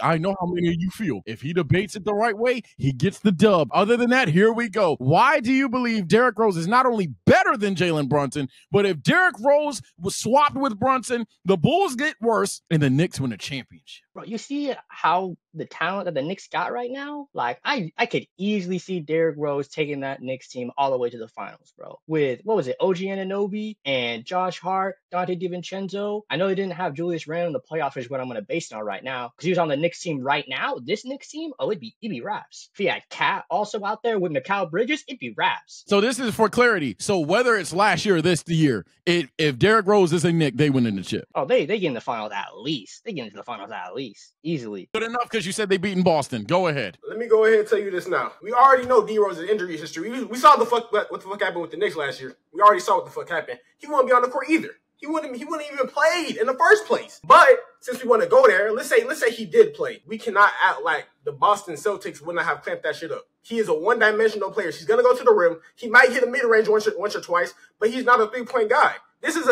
I know how many of you feel. If he debates it the right way, he gets the dub. Other than that, here we go. Why do you believe Derrick Rose is not only better than Jalen Brunson, but if Derrick Rose was swapped with Brunson, the Bulls get worse and the Knicks win a championship? Bro, you see how the talent that the Knicks got right now? Like, I could easily see Derrick Rose taking that Knicks team all the way to the finals, bro. With, OG Anunoby and Josh Hart, Dante DiVincenzo. I know they didn't have Julius Randle in the playoffs, which is what I'm going to base it on right now. Because he was on the Knicks team right now. This Knicks team, it'd be raps. If he had Cat also out there with Mikal Bridges, it'd be raps. So this is for clarity. So whether it's last year or this year, if Derrick Rose is a Knick, they win in the chip. Oh, they get in the finals at least. They get into the finals at least. Easily. Good enough because you said they beaten Boston. Go ahead. Let me go ahead and tell you this now. We already know D Rose's injury history. We saw what the fuck happened with the Knicks last year. We already saw what the fuck happened. He wouldn't be on the court either. He wouldn't even played in the first place. But since we want to go there, let's say he did play. We cannot act like the Boston Celtics wouldn't have clamped that shit up. He is a one-dimensional player. He's gonna go to the rim. He might hit a mid-range once or twice, but he's not a three-point guy. This is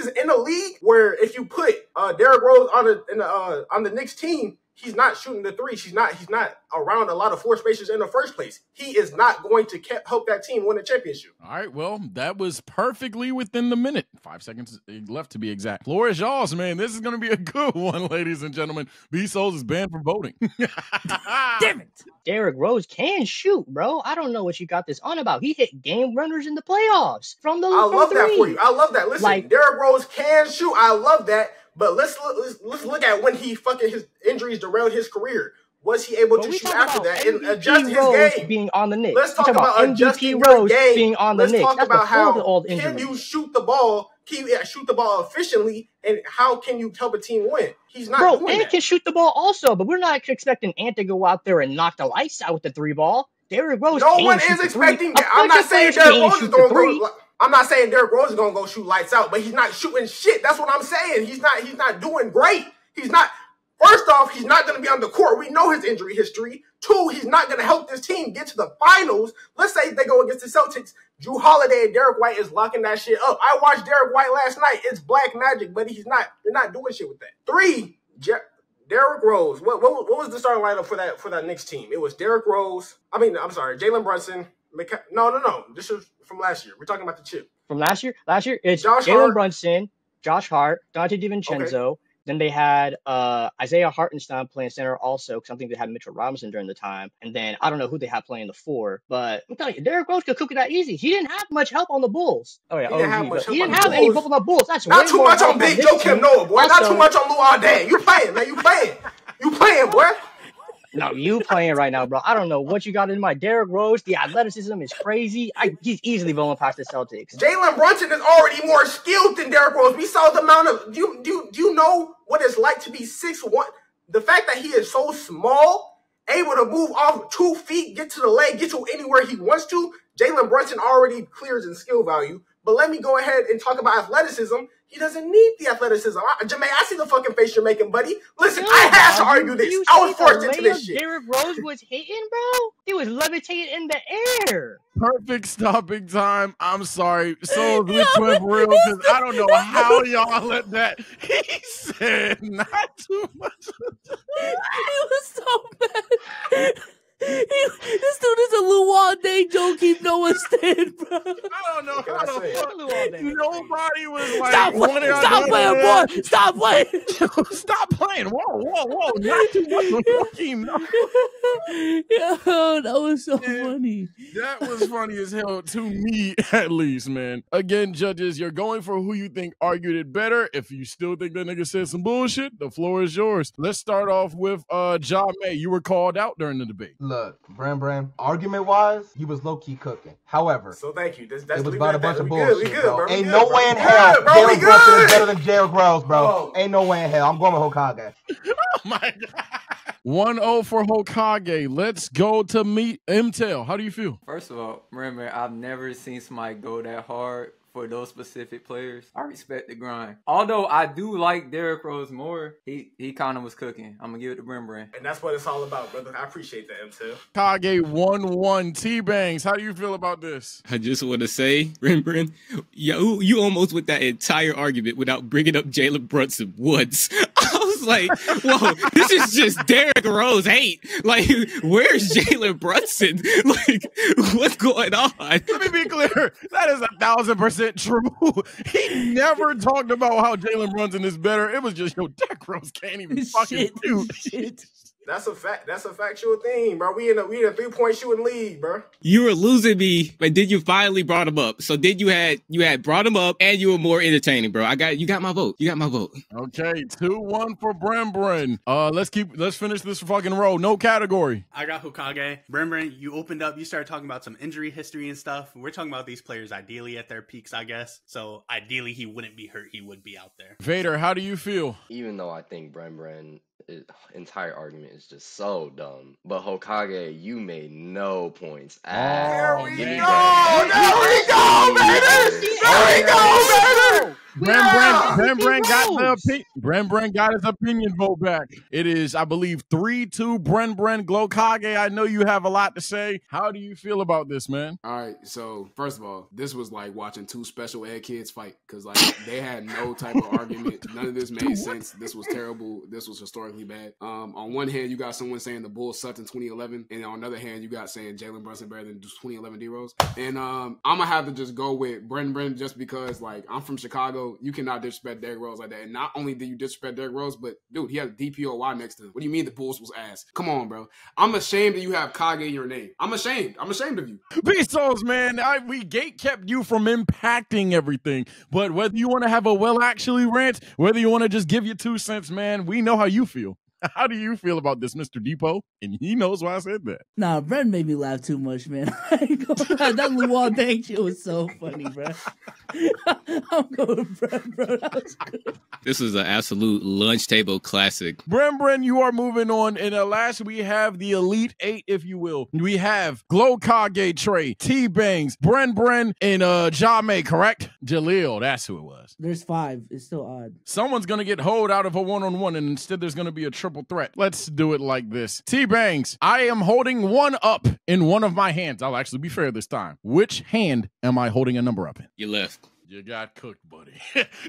in a league where if you put Derrick Rose on the Knicks team, he's not shooting the three. He's not around a lot of floor spacers in the first place. He is not going to help that team win a championship. All right, well, that was perfectly within the minute. 5 seconds left to be exact. Floor is y'all's, man. This is going to be a good one, ladies and gentlemen. B-Souls is banned from voting. Damn it. Derrick Rose can shoot, bro. I don't know what you got this on about. He hit game runners in the playoffs from the I love that for you. I love that. Listen, Derrick Rose can shoot. I love that. But let's look at when his injuries derailed his career. Was he able to shoot after that and adjust his game? Being on the Knicks. Let's talk about adjusting your game. Being on the Let's Knicks. talk That's about how can can you shoot the ball? Can you shoot the ball efficiently? And how can you help a team win? He's not doing Ant that. can shoot the ball also, but we're not expecting Ant to go out there and knock the lights out with the 3-ball. Derrick Rose. No one is expecting that. I'm not saying Derrick Rose is going to go. I'm not saying Derrick Rose is going to go shoot lights out, but he's not shooting shit. That's what I'm saying. He's not doing great. He's not. First off, he's not going to be on the court. We know his injury history. 2, he's not going to help this team get to the finals. Let's say they go against the Celtics. Jrue Holiday and Derrick White is locking that shit up. I watched Derrick White last night. It's black magic, but he's not. They're not doing shit with that. 3, Derrick Rose. What was the starting lineup for that Knicks team? It was Derrick Rose. I'm sorry, Jalen Brunson. No. This is from last year. We're talking about the chip. From last year? Last year, it's Jalen Brunson, Josh Hart, Dante DiVincenzo. Okay. Then they had Isaiah Hartenstein playing center also, because I think they had Mitchell Robinson during the time. And then I don't know who they had playing the 4. But I'm telling you, Derrick Rose could cook it that easy. He didn't have much help on the Bulls. Oh, yeah. He didn't have any help on the Bulls. That's not too much on Big Joakim Noah, boy. Not too much on Luol Deng. You playing, man. You playing, boy. No, you playing right now, bro. I don't know what you got in my Derrick Rose. The athleticism is crazy. He's easily going past the Celtics. Jalen Brunson is already more skilled than Derrick Rose. We saw the amount of. Do you know what it's like to be 6'1"? The fact that he is so small, able to move off 2 feet, get to the leg, get to anywhere he wants to. Jalen Brunson already clears in skill value. But let me go ahead and talk about athleticism. He doesn't need the athleticism. Jermaine, I see the fucking face you're making, buddy. Listen, I had to argue this. I was forced into this shit. Derrick Rose was hitting, bro. He was levitating in the air. Perfect stopping time. I'm sorry. So we went real because I don't know how y'all let that. He said not too much. It was so bad. This dude is a Luol Deng Joakim Noah stand, bro. I don't know how the fuck nobody was like, stop playing, boy. Stop playing. Stop playing. Whoa. Not too much with Joakim Noah. Yo, that was so funny. That was funny as hell to me, at least, man. Again, judges, you're going for who you think argued it better. If you still think that nigga said some bullshit, the floor is yours. Let's start off with Ja May. You were called out during the debate. Look, Bram, argument-wise, he was low-key cooking. However, so thank you. That's it was about a bunch of bullshit, we good, bro. Ain't good, no bro. way in hell Derrick Brunson is better than Derrick Rose, bro. Oh. Ain't no way in hell. I'm going with Hokage. Oh, my God. 1-0 for Hokage. Let's go to meet Mtel. How do you feel? First of all, remember, I've never seen somebody go that hard for those specific players. I respect the grind. Although I do like Derrick Rose more, he kind of was cooking. I'm going to give it to Bren. And that's what it's all about, brother. I appreciate that, M2. Hokage 1-1. T-Bangs, how do you feel about this? I just want to say, Bren, you almost with that entire argument without bringing up Jalen Brunson once. I was like, whoa, this is just Derrick Rose hate. Like, where's Jalen Brunson? Like, what's going on? Let me be clear. That is 1,000% true. He never talked about how Jalen Brunson is better. It was just, Derrick Rose can't even fucking do shit. That's a fact. That's a factual thing, bro. We in a 3-point shooting league, bro. You were losing me, but then you finally brought him up. So then you had brought him up, and you were more entertaining, bro. You got my vote. You got my vote. Okay, 2-1 for Bren. Let's finish this fucking row. No category. I got Hokage. Bren, you opened up. You started talking about some injury history and stuff. We're talking about these players ideally at their peaks, I guess. So ideally, he wouldn't be hurt. He would be out there. Vader, how do you feel? Even though I think Bren entire argument is just so dumb, but Hokage, you made no points. There we go, baby! Bren got his opinion vote back. It is, I believe, 3-2 Bren. Glokage, I know you have a lot to say. How do you feel about this, man? All right, so first of all, this was like watching two special ed kids fight because like they had no type of argument. None of this made sense. This was terrible. This was historically bad. On one hand, you got someone saying the Bulls sucked in 2011, and on the other hand, you got saying Jalen Brunson better than 2011 D-Rose. And I'm gonna have to just go with Bren just because like I'm from Chicago. You cannot disrespect Derrick Rose like that. And not only did you disrespect Derrick Rose, but dude, he had a DPOY next to him. What do you mean the Bulls was ass? Come on, bro. I'm ashamed that you have Kage in your name. I'm ashamed of you. Pesos, man. We gate kept you from impacting everything. But whether you want to have a actually rant, whether you want to just give your 2 cents, man, we know how you feel. How do you feel about this, Mr. Depot? And he knows why I said that. Nah, Bren made me laugh too much, man. That Luol Deng shit was so funny, bro. I'm going Bren, bro. That was good. This was an absolute lunch table classic. Bren, you are moving on. And last, we have the Elite 8, if you will. We have Glokage Trey, T-Bangs, Bren, and Ja May, correct? Jaleel, that's who it was. There's 5. It's still odd. Someone's going to get hold out of a one-on-one, and instead there's going to be a triple threat. Let's do it like this. T-Bangs, I am holding 1 up in one of my hands. I'll actually be fair this time. Which hand am I holding a number up in? Your left. You got cooked, buddy.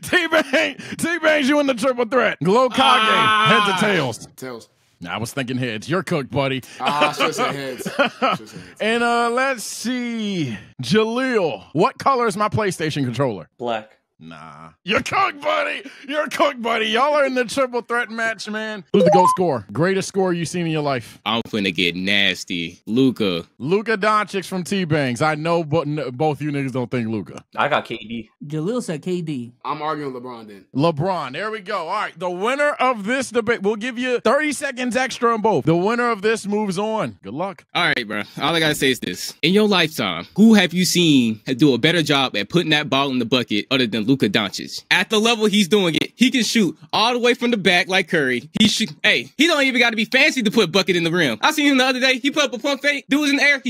T-Bangs, you in the triple threat. Glokage, heads or tails? Tails. Nah, I was thinking heads. You're cooked, buddy. I should say heads. And let's see. Jaleel, what color is my PlayStation controller? Black. Nah. You're cooked, buddy. You're cooked, buddy. Y'all are in the triple threat match, man. Who's the GOAT scorer? Greatest score you've seen in your life? I'm finna get nasty. Luka Doncic from T-Bangs. I know both you niggas don't think Luka. I got KD. Jaleel said KD. I'm arguing LeBron then. LeBron. There we go. All right. The winner of this debate, we'll give you 30 seconds extra on both. The winner of this moves on. Good luck. All right, bro. All I gotta say is this. In your lifetime, who have you seen do a better job at putting that ball in the bucket other than Luka Doncic? At the level he's doing it, he can shoot all the way from the back like Curry. He don't even got to be fancy to put a bucket in the rim. I seen him the other day. He put up a pump fake. Dude was in the air.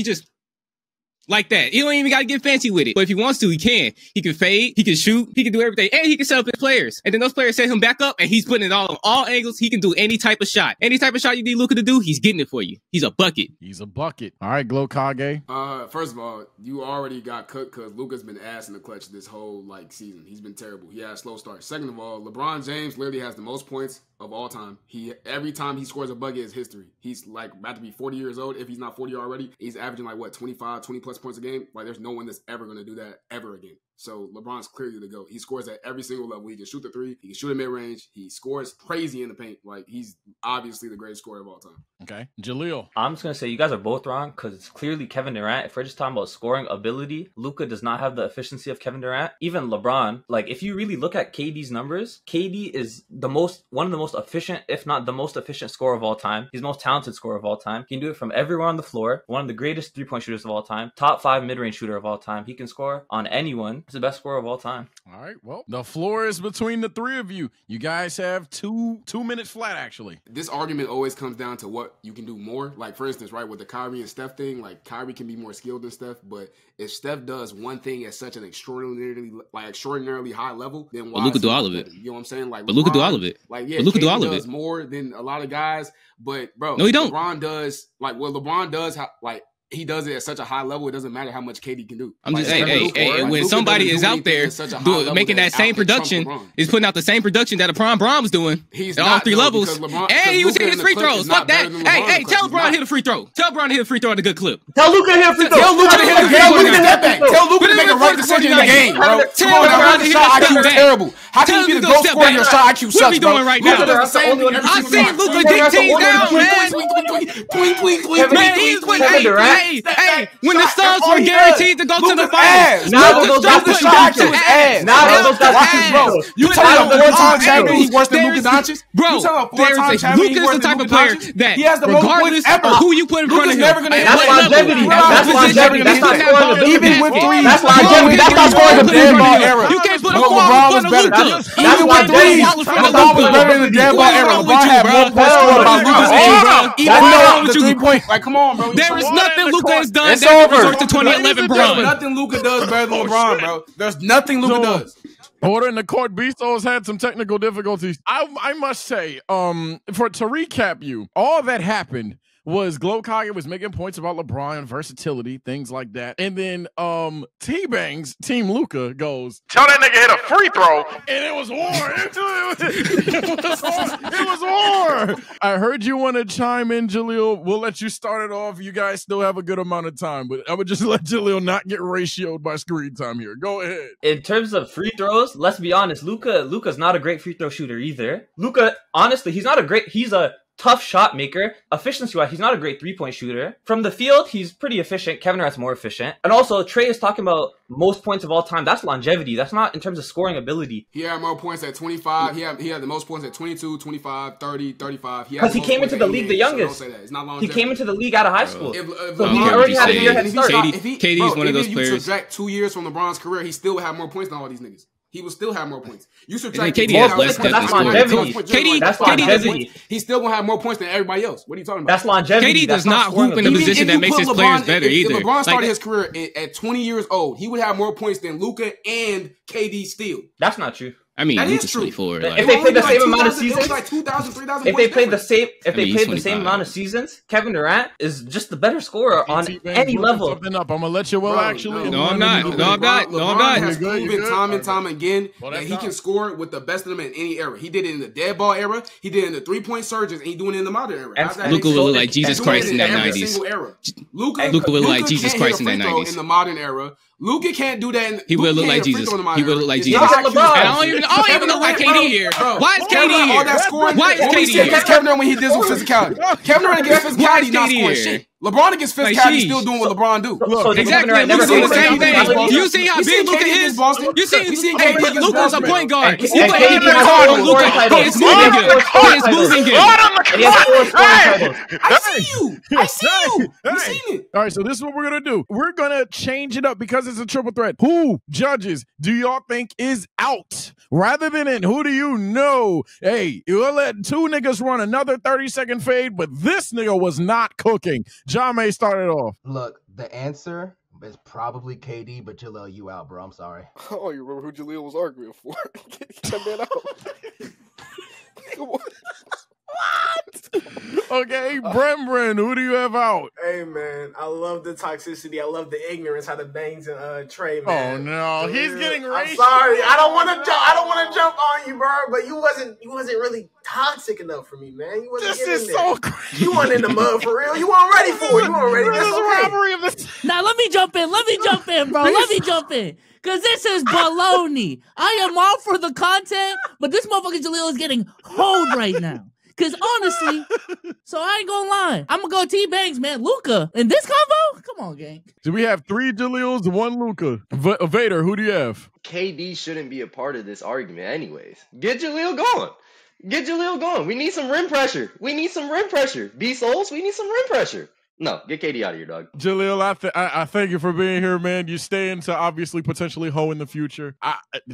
like that. He don't even got to get fancy with it. But if he wants to, he can. He can fade, he can shoot, he can do everything, and he can set up his players. And then those players set him back up, and he's putting it all on all angles. He can do any type of shot. Any type of shot you need Luka to do, he's getting it for you. He's a bucket. He's a bucket. All right, Glow Kage. First of all, you already got cooked because Luka's been ass in the clutch this whole season. He's been terrible. He had a slow start. Second of all, LeBron James literally has the most points of all time. Every time he scores a bucket is history. He's about to be 40 years old. If he's not 40 already, he's averaging 25, 20 plus points a game. There's no one that's ever going to do that ever again. So LeBron's clearly the GOAT. He scores at every single level. He can shoot the three. He can shoot a mid-range. He scores crazy in the paint. He's obviously the greatest scorer of all time. Okay. Jaleel. I'm just going to say you guys are both wrong because it's clearly Kevin Durant. If we're just talking about scoring ability, Luka does not have the efficiency of Kevin Durant. Even LeBron, if you really look at KD's numbers, KD is one of the most efficient, if not the most efficient scorer of all time. He's the most talented scorer of all time. He can do it from everywhere on the floor. One of the greatest three-point shooters of all time. Top 5 mid-range shooter of all time. He can score on anyone. He's the best scorer of all time. All right. Well, the floor is between the three of you. You guys have 2 minutes flat, actually. This argument always comes down to what you can do more. For instance, right, with the Kyrie and Steph thing, Kyrie can be more skilled than Steph, but if Steph does one thing at such an extraordinarily high level, then why Luka do all of it? You know what I'm saying? But Luka do all of it. Luka do all of it. More than a lot of guys, but bro, no, he don't. LeBron does what LeBron does. He does it at such a high level, it doesn't matter how much KD can do. I'm just saying, when somebody is out there making that same production, is putting out the same production that LeBron was doing at all 3 levels, and he was hitting his free throws. Fuck that. Hey, tell LeBron to hit a free throw. Tell LeBron to hit a free throw at a good clip. Tell Luka to hit a free throw. Tell Luka to hit a Tell Luka to make a right decision in the game, bro. Tell LeBron to hit a shot IQ is terrible. How can you be the GOAT scorer and your shot IQ sucks, bro? What are we doing right now? I seen Luka dig teams down, man. Man, he's with hey. When the Suns were guaranteed to go to the finals, now those guys the shot IQ is ass. Now those guys bro. You tell me a 4-time champion he's worse than Luka Doncic? Bro, Luka is the type of player that he has the regardless of who you put in front of him. That's longevity. That's longevity. That's not scoring the even with 3. That's longevity. That's not scoring the dead ball era. You can't put a 4 in front of Luka. That's longevity. LeBron was better in the dead ball era. LeBron had more points scored by Luka. Even with the 3-point, come on, bro. There is nothing Luka has done that resort to 2011 Bron. There's nothing Luka does better than LeBron, bro. There's nothing Luka does. Order in the court, Beastos had some technical difficulties. I must say, to recap you, all that happened was Glow Kage was making points about LeBron versatility, things like that. And then T-Bang's Team Luka goes, tell that nigga hit a free throw. And it was war. It was war. I heard you want to chime in, Jaleel. We'll let you start it off. You guys still have a good amount of time, but I would just let Jaleel not get ratioed by screen time here. Go ahead. In terms of free throws, let's be honest, Luka's not a great free throw shooter either. Luka, honestly, he's a tough shot maker. Efficiency-wise, he's not a great three-point shooter. From the field, he's pretty efficient. Kevin Durant's more efficient. And also, Trey is talking about most points of all time. That's longevity. That's not in terms of scoring ability. He had more points at 25. He had the most points at 22, 25, 30, 35. Because he came into the league the youngest. So don't say that. It's not longevity. He came into the league out of high school. So he already had a year head start. KD's one of those players. If you subtract 2 years from LeBron's career, he still would have more points than all these niggas. He will still have more points. You subtract KD has less than that's longevity. That's longevity. He's still gonna have more points than everybody else. What are you talking about? That's longevity. KD does not hoop in a position that makes his players better either. If LeBron started his career at 20 years old, he would have more points than Luka and KD still. That's not true. I mean, that Luka's 24. If they played the same amount of seasons, like 2,000, 3,000. If they played the same amount of seasons, Kevin Durant is just the better scorer on any level. Something up. I'm gonna let you actually. No, I'm not. LeBron has proven time and time again that he can score with the best of them in any era. He did it in the dead ball era. He did it in the 3-point surges, and he's doing it in the modern era. Luka will look like Jesus Christ in that 90s. Luka will look like Jesus Christ in that 90s. In the modern era. Luka can't do that. He will look like Jesus. He will look like Jesus. And I don't even know why KD here. Why is KD here? Why is KD here? Because Kevin Durant when he deals with physicality. Kevin Durant against physicality not scoring shit. LeBron against physicality still doing what LeBron do. Exactly. Luka do the same thing. You see how big Luka is? You see Luka's a point guard. You put him in Luka. He is moving good. He is moving good. I see you. You seen it. All right, so this is what we're gonna do. We're gonna change it up because it's a triple threat. Who judges do y'all think is out rather than in? Who do you know? Hey, you'll let 2 niggas run another 30-second fade, but this nigga was not cooking. John May started off. Look, the answer It's probably KD, but Jaleel, you out, bro. I'm sorry. Oh, you remember who Jaleel was arguing for? Get that man out. Come on. Okay, Bren, who do you have out? Hey man, I love the toxicity. I love the ignorance. How the Bangs and Trey, man. Oh no, he's getting I'm racist. sorry. I don't want to jump on you, bro. But you wasn't really toxic enough for me, man. You wasn't. This is so crazy. You weren't in the mud for real. You weren't ready for it. You weren't ready. That's okay. Now let me jump in, bro. Let me jump in. Cause this is baloney. I am all for the content, but this motherfucker Jaleel is getting hoed right now. Cause honestly, so I ain't gonna lie. I'm gonna go T-Bangs, man. Luka in this combo? Come on, gang. So we have 3 Jaleels, 1 Luka. Vader, who do you have? KD shouldn't be a part of this argument anyways. Get Jaleel going. Get Jaleel going. We need some rim pressure. B Souls, we need some rim pressure. No, get KD out of here, dog. Jaleel, I thank you for being here, man. You staying to obviously potentially hoe in the future.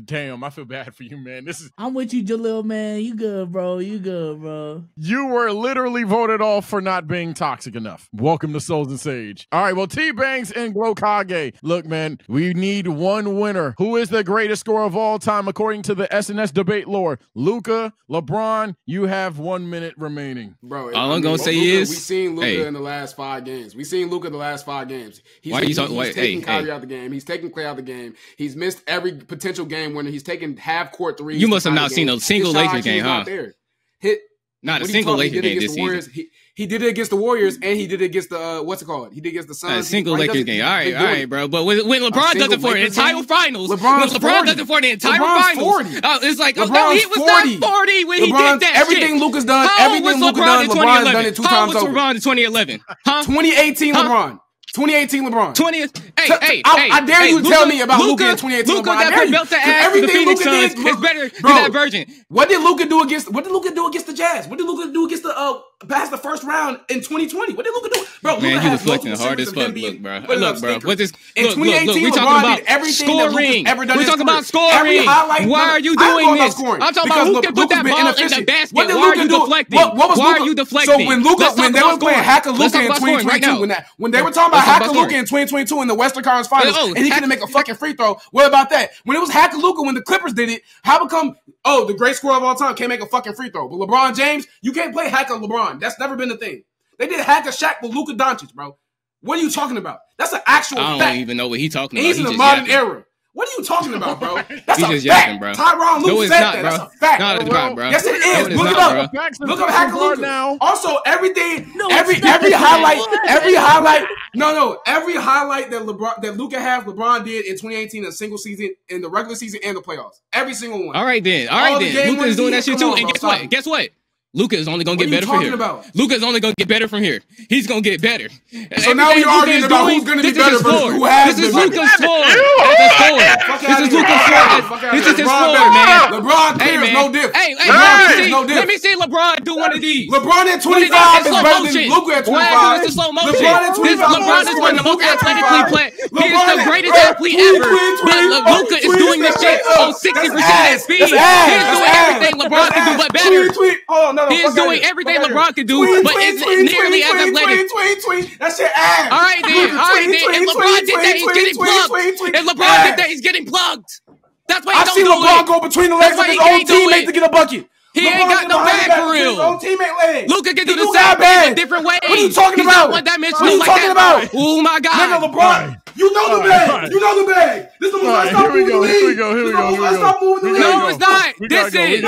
Damn, I feel bad for you, man. I'm with you, Jaleel, man. You good, bro. You were literally voted off for not being toxic enough. Welcome to Souls and Sage. All right, well, T-Bangs and Glokage. Look, man, we need one winner. Who is the greatest scorer of all time according to the SNS debate lore? Luka, LeBron, you have 1 minute remaining. Bro, all I'm going to say is... We've seen Luka in the last 5 games. We've seen Luka in the last 5 games. He's taking Kyrie out the game. He's taking Clay out the game. He's missed every potential game winner. He's taken half-court threes. You must have not seen a single Lakers game, huh? Not a single Lakers game this season. He did it against the Warriors, and he did it against the what's it called? He did it against the Suns. A single Lakers game. All right, bro. But when LeBron does it for the entire finals, LeBron does it for the entire finals, it's like, LeBron's he was not 40 when he did that. Everything Luka's done, everything Luka done, LeBron's done it 2 times over. LeBron in 2011? Huh? 2018 LeBron. 2018 LeBron. I dare you to tell me about Luka in 2018 Luka LeBron. got put belt to ass the Phoenix Suns is better than that version. What did Luka do against the Jazz? What did Luka do against the past the first round in 2020? What did Luka do? Bro, man, you deflecting hard as fuck. Look, bro. What this? In 2018, we talking about scoring. We're talking about scoring. Why are you doing this? I'm talking about who can put that ball in the basket. Why are you deflecting? Why are you deflecting? So when they were playing Hack and Luka in 2022, when they were talking about Hack and Luka in 2022 in the Western Conference Finals, and he couldn't make a fucking free throw. What about that? When it was Hack and Luka when the Clippers did it, how come the great scorer of all time can't make a fucking free throw? But LeBron James, you can't play Hack on LeBron. That's never been the thing. They did Hack and Shaq with Luka Doncic, bro. What are you talking about? That's an actual fact. I don't even know what he's talking about. He's in the modern era. What are you talking about, bro? That's he's a just fact. Yapping, bro. Tyronn Lue said that. That's a fact. No, it's not, bro. Yes, it is. No, Look it up. Look up Hack and Luka. Now. Also, every highlight that Luka has, LeBron did in 2018 in a single season, in the regular season and the playoffs. Every single one. All right, then. Luka is doing that shit too. And guess what? Luka is only going to get better from here. Luka is only going to get better from here. He's going to get better. So now we're arguing about who's going to be better versus who has been better. This is Luka's floor. This is Luka's floor. This is his floor, man. LeBron clears no diff. Let me see LeBron do one of these. LeBron at 25 is better than Luka at 25. It's slow motion. LeBron at 25 LeBron is one of the most athletically played. He is the greatest athlete ever. But Luka is doing this shit on 60% of that speed. He is doing everything LeBron can do, but better. He is doing everything LeBron can do, but isn't nearly as athletic. That shit ass. All right, then. If LeBron did that, he's getting plugged. If LeBron did that, he's getting plugged. That's why he don't do it. I've seen LeBron go between the legs of his own teammate to get a bucket. He ain't got no bag for real. Luka can do the same thing in different ways. What are you talking about? What are you talking about? Oh my God. Nigga, LeBron. You know the bag. You know the bag. This is the most stop moving the league. Here we go. No, it's not. This is.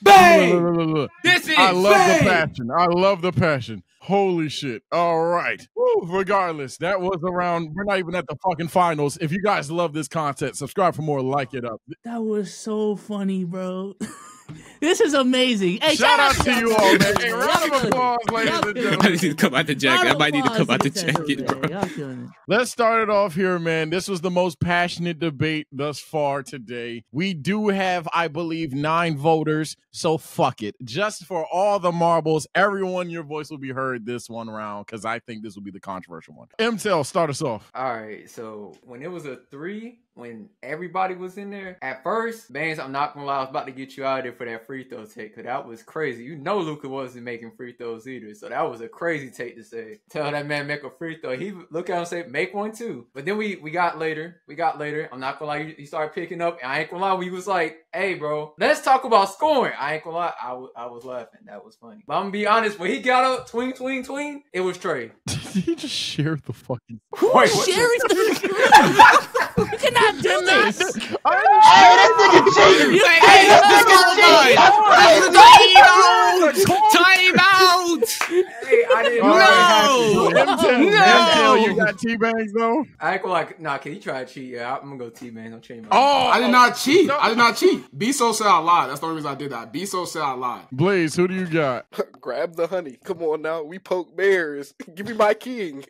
Bang. This is. I love the passion. I love the passion. Holy shit. All right. Woo. Regardless, that was around. We're not even at the fucking finals. If you guys love this content, subscribe for more. Like it up. That was so funny, bro. This is amazing. Hey, shout out to you all, man. Hey, round of applause, ladies and gentlemen. I need to come out the jacket. I might need to come out the jacket, bro. Let's start it off here, man. This was the most passionate debate thus far today. We do have, I believe, 9 voters, so fuck it. Just for all the marbles, everyone, your voice will be heard this one round, because I think this will be the controversial one. MTEL, start us off. All right, so when it was a 3, when everybody was in there, at first, Bangs, I'm not gonna lie, I was about to get you out of there for that free throw take, because that was crazy. You know Luka wasn't making free throws either, so that was a crazy take to say. Tell that man make a free throw. He look at him and say, make one too. But then we got later. I'm not gonna lie, he started picking up, and I ain't gonna lie, we was like, hey, bro, let's talk about scoring. I ain't gonna lie, I was laughing. That was funny. But I'm gonna be honest, when he got up, twing, it was Trey. Did he just share the fucking... Wait, Sharing the screen. You cannot do this. Hey, this nigga cheating. Hey, this nigga cheating. Time out! Hey, I didn't know. No! You got T-Bangs though? I ain't gonna like, nah, can you try to cheat? Yeah, I'm gonna go T-Man. Don't change my I did not cheat. I did not cheat. B-So said I lied. That's the only reason I did that. B-So said I lied. Blaze, who do you got? Grab the honey. Come on now. We poke bears. Give me my king.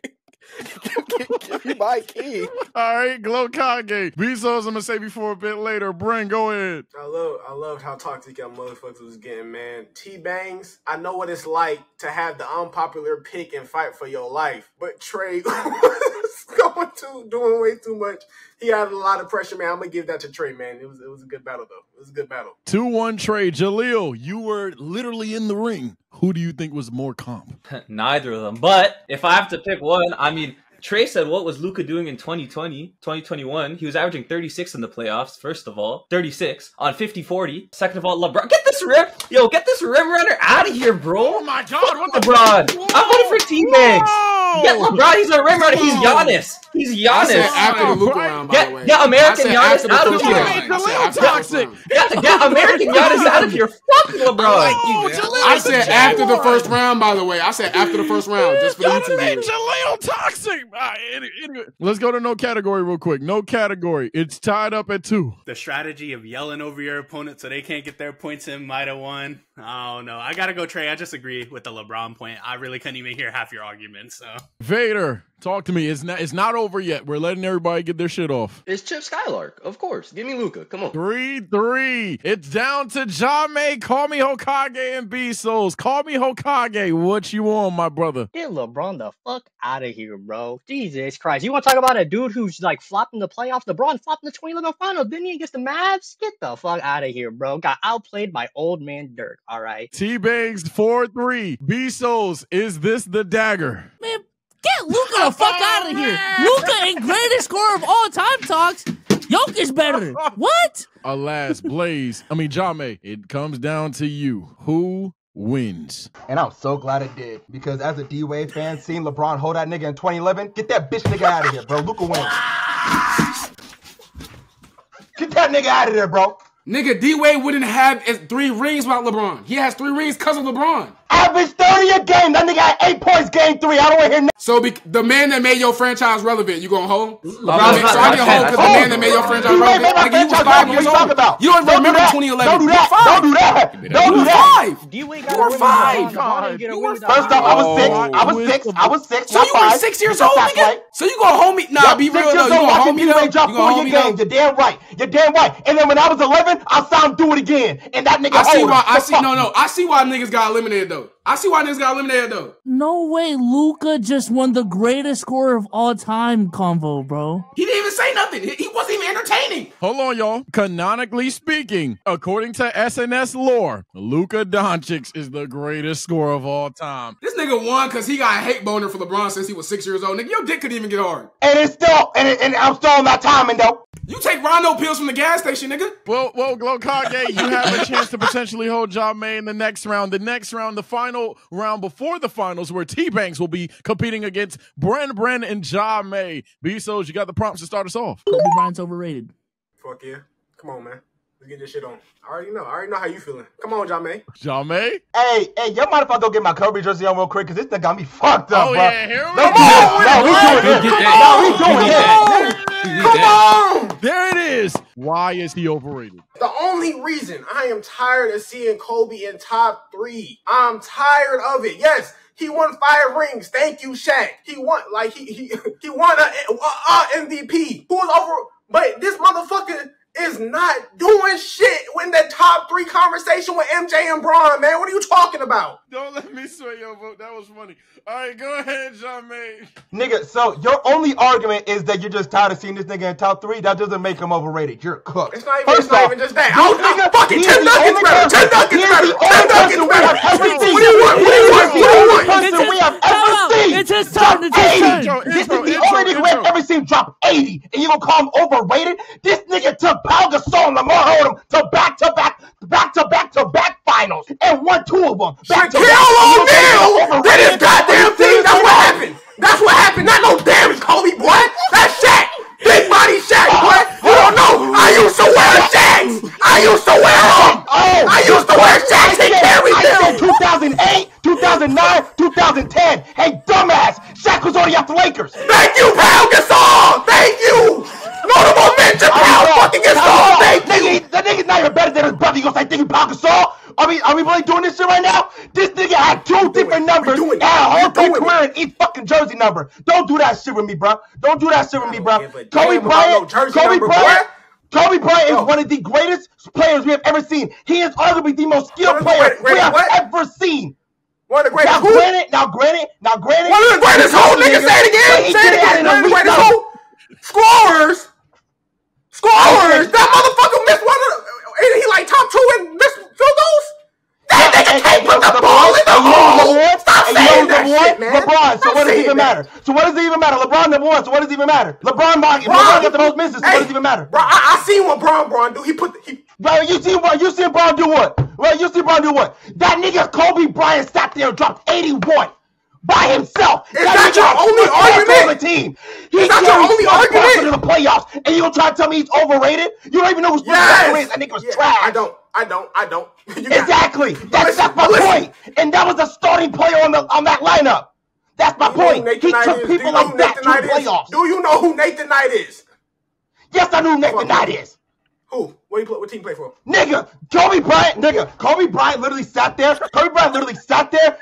Give me my king. All right, Glow Kage. B-So's I'm gonna say before a bit later. Bren, go ahead. I loved how toxic y'all motherfuckers was getting, man. T-Bangs, I know what it's like to have the unpopular pick and fight for your life. But Trey was doing way too much. He had a lot of pressure, man. I'm gonna give that to Trey, man. It was a good battle, though. It was a good battle. 2-1 Trey. Jaleel, you were literally in the ring. Who do you think was more comp? Neither of them. But if I have to pick one, I mean, Trey said, what was Luka doing in 2020, 2021? He was averaging 36 in the playoffs, first of all. 36 on 50-40. Second of all, LeBron. Get this rim runner out of here, bro. Oh my God, what the LeBron. I'm voting for T-Bangs. Get LeBron. He's a rim runner. He's Giannis. He's Giannis. I said after the Luka round, by the way. Get American Giannis out of here. Toxic. Get American Giannis out of here. Fuck LeBron. I said after the first round, by the way. I said after the first round, just for the YouTube viewers. Jaleel Toxic. Anyway, let's go to no category real quick. No category. It's tied up at 2. The strategy of yelling over your opponent so they can't get their points in might have won. Oh no, I gotta go Trey. I just agree with the LeBron point. I really couldn't even hear half your argument. So Vader, talk to me. It's not over yet. We're letting everybody get their shit off. It's Chip Skylark, of course. Give me Luka. Come on. 3-3. It's down to Jame. Call me Hokage and B-Souls. Call me Hokage. What you on, my brother? Get LeBron the fuck out of here, bro. Jesus Christ. You want to talk about a dude who's like flopped in the playoffs? LeBron flopped in the 2011 finals, didn't he, against the Mavs? Get the fuck out of here, bro. Got outplayed by old man Dirk, all right? T-Bangs 4-3. B-Souls, is this the dagger? Man, get Luka the fuck out of here. Luka ain't greatest scorer of all time talks. Jokic better. What? Alas, Blaze. Jame, it comes down to you. Who wins? And I'm so glad it did. Because as a D-Wade fan, seeing LeBron hold that nigga in 2011, get that bitch nigga out of here, bro. Luka wins. Get that nigga out of there, bro. Nigga, D-Wade wouldn't have 3 rings without LeBron. He has 3 rings because of LeBron. Average 30 a game. That nigga had 8 points game 3. I don't want to hear nothing. So the man that made your franchise relevant, you gonna hold? So I can hold because the man that made your franchise relevant. Nigga, you was 5 years old. You don't even remember 2011. Don't do that. Don't do that. Don't do that. You were 5. First off, I was 6. So you were 6 years old, nigga? So you gonna hold me? Nah, be real though. You gonna hold me though? You gonna hold me though? You're damn right. You're damn right. And then when I was 11, I saw him do it again. And that nigga I see why niggas got eliminated though. No way Luka just won the greatest scorer of all time convo, bro. He didn't even say nothing. He wasn't even entertaining. Hold on, y'all. Canonically speaking, according to SNS lore, Luka Doncic is the greatest scorer of all time. This nigga won because he got a hate boner for LeBron since he was 6 years old. Nigga, your dick couldn't even get hard. And it's still, and I'm still on that timing though. You take Rondo pills from the gas station, nigga. Well, Glow Kage, you have a chance to potentially hold Jame in the next round. The next round, the final round before the finals, where T-Bangs will be competing against Bren, and Jame. B-Souls, you got the prompts to start us off. Kobe Bryant's overrated. Fuck yeah. Come on, man. Let's get this shit on. I already know how you feeling. Come on, Jame. Jame? Hey, y'all mind if I go get my Kobe jersey on real quick? Because this thing got me fucked up, bro. Yeah, here we go. Come on. There it is. Why is he overrated? The only reason I am tired of seeing Kobe in top 3. I'm tired of it. Yes. He won 5 rings. Thank you, Shaq. He won he won a MVP. Who was over? But this motherfucker is not doing shit in the top 3 conversation with MJ and Bron, man. What are you talking about? Don't let me sway your vote. That was funny. All right, go ahead, Jermaine. Nigga, so your only argument is that you're just tired of seeing this nigga in top 3? That doesn't make him overrated. You're cooked. It's not even just that. I'll fucking 10 nuggets better. 10 nuggets better. 10 nuggets better. What do you want? What do you want? What do you want? Person we have ever seen. It's his turn. It's his turn. This is the only nigga we have ever seen drop 80, and you gonna call him overrated? This nigga took Pau Gasol and Lamar Odom to back-to-back finals and won 2 of them. Shaquille O'Neal did his goddamn thing. That's what happened. That's what happened. Not no damn Kobe, boy. That's Shaq. Big body Shaq, boy. You don't know. I used to wear Shaqs. I used to wear them. I used to wear Shaqs. He carried them. 2008, 2009, 2010. Hey, dumbass. Shaq was already after Lakers. Thank you, Pau Gasol. Thank you. Notable mention, Pau fucking Gasol. Thank you. That nigga's not even better than his brother. You gonna say thinking Pau Gasol? Are we really doing this shit right now? This nigga had 2 different numbers. And had a whole career in each fucking jersey number. Don't do that shit with me, bro. Don't do that shit with me, bro. Kobe Bryant is one of the greatest players we have ever seen. He is arguably the most skilled player we have ever seen. One of the greatest. Now granted. One of the greatest who? Nigga, say it again. Say it again. One of the greatest who? Scorers. That motherfucker missed one of the. He like top 2 and missed field goals. That nigga can't put the ball in the hole. Stop saying that shit, man. LeBron. So what does it even matter? LeBron number 1. So what does it even matter? LeBron got the most misses. So what does it even matter? Bro, I seen what Bron do. Bro, you see Bron do what? That nigga Kobe Bryant sat there and dropped 81 by himself. Is that your only argument? Is that your only argument? To the playoffs, and you gonna try to tell me he's overrated? You don't even know who Steph is. That nigga was trash. I don't. Exactly. That's my point. And that was the starting player on that lineup. That's my point. He took people like that to the playoffs. Do you know who Nathan Knight is? Yes, I know who Nathan Knight is. Who? What team you play for? Nigga, Kobe Bryant literally sat there.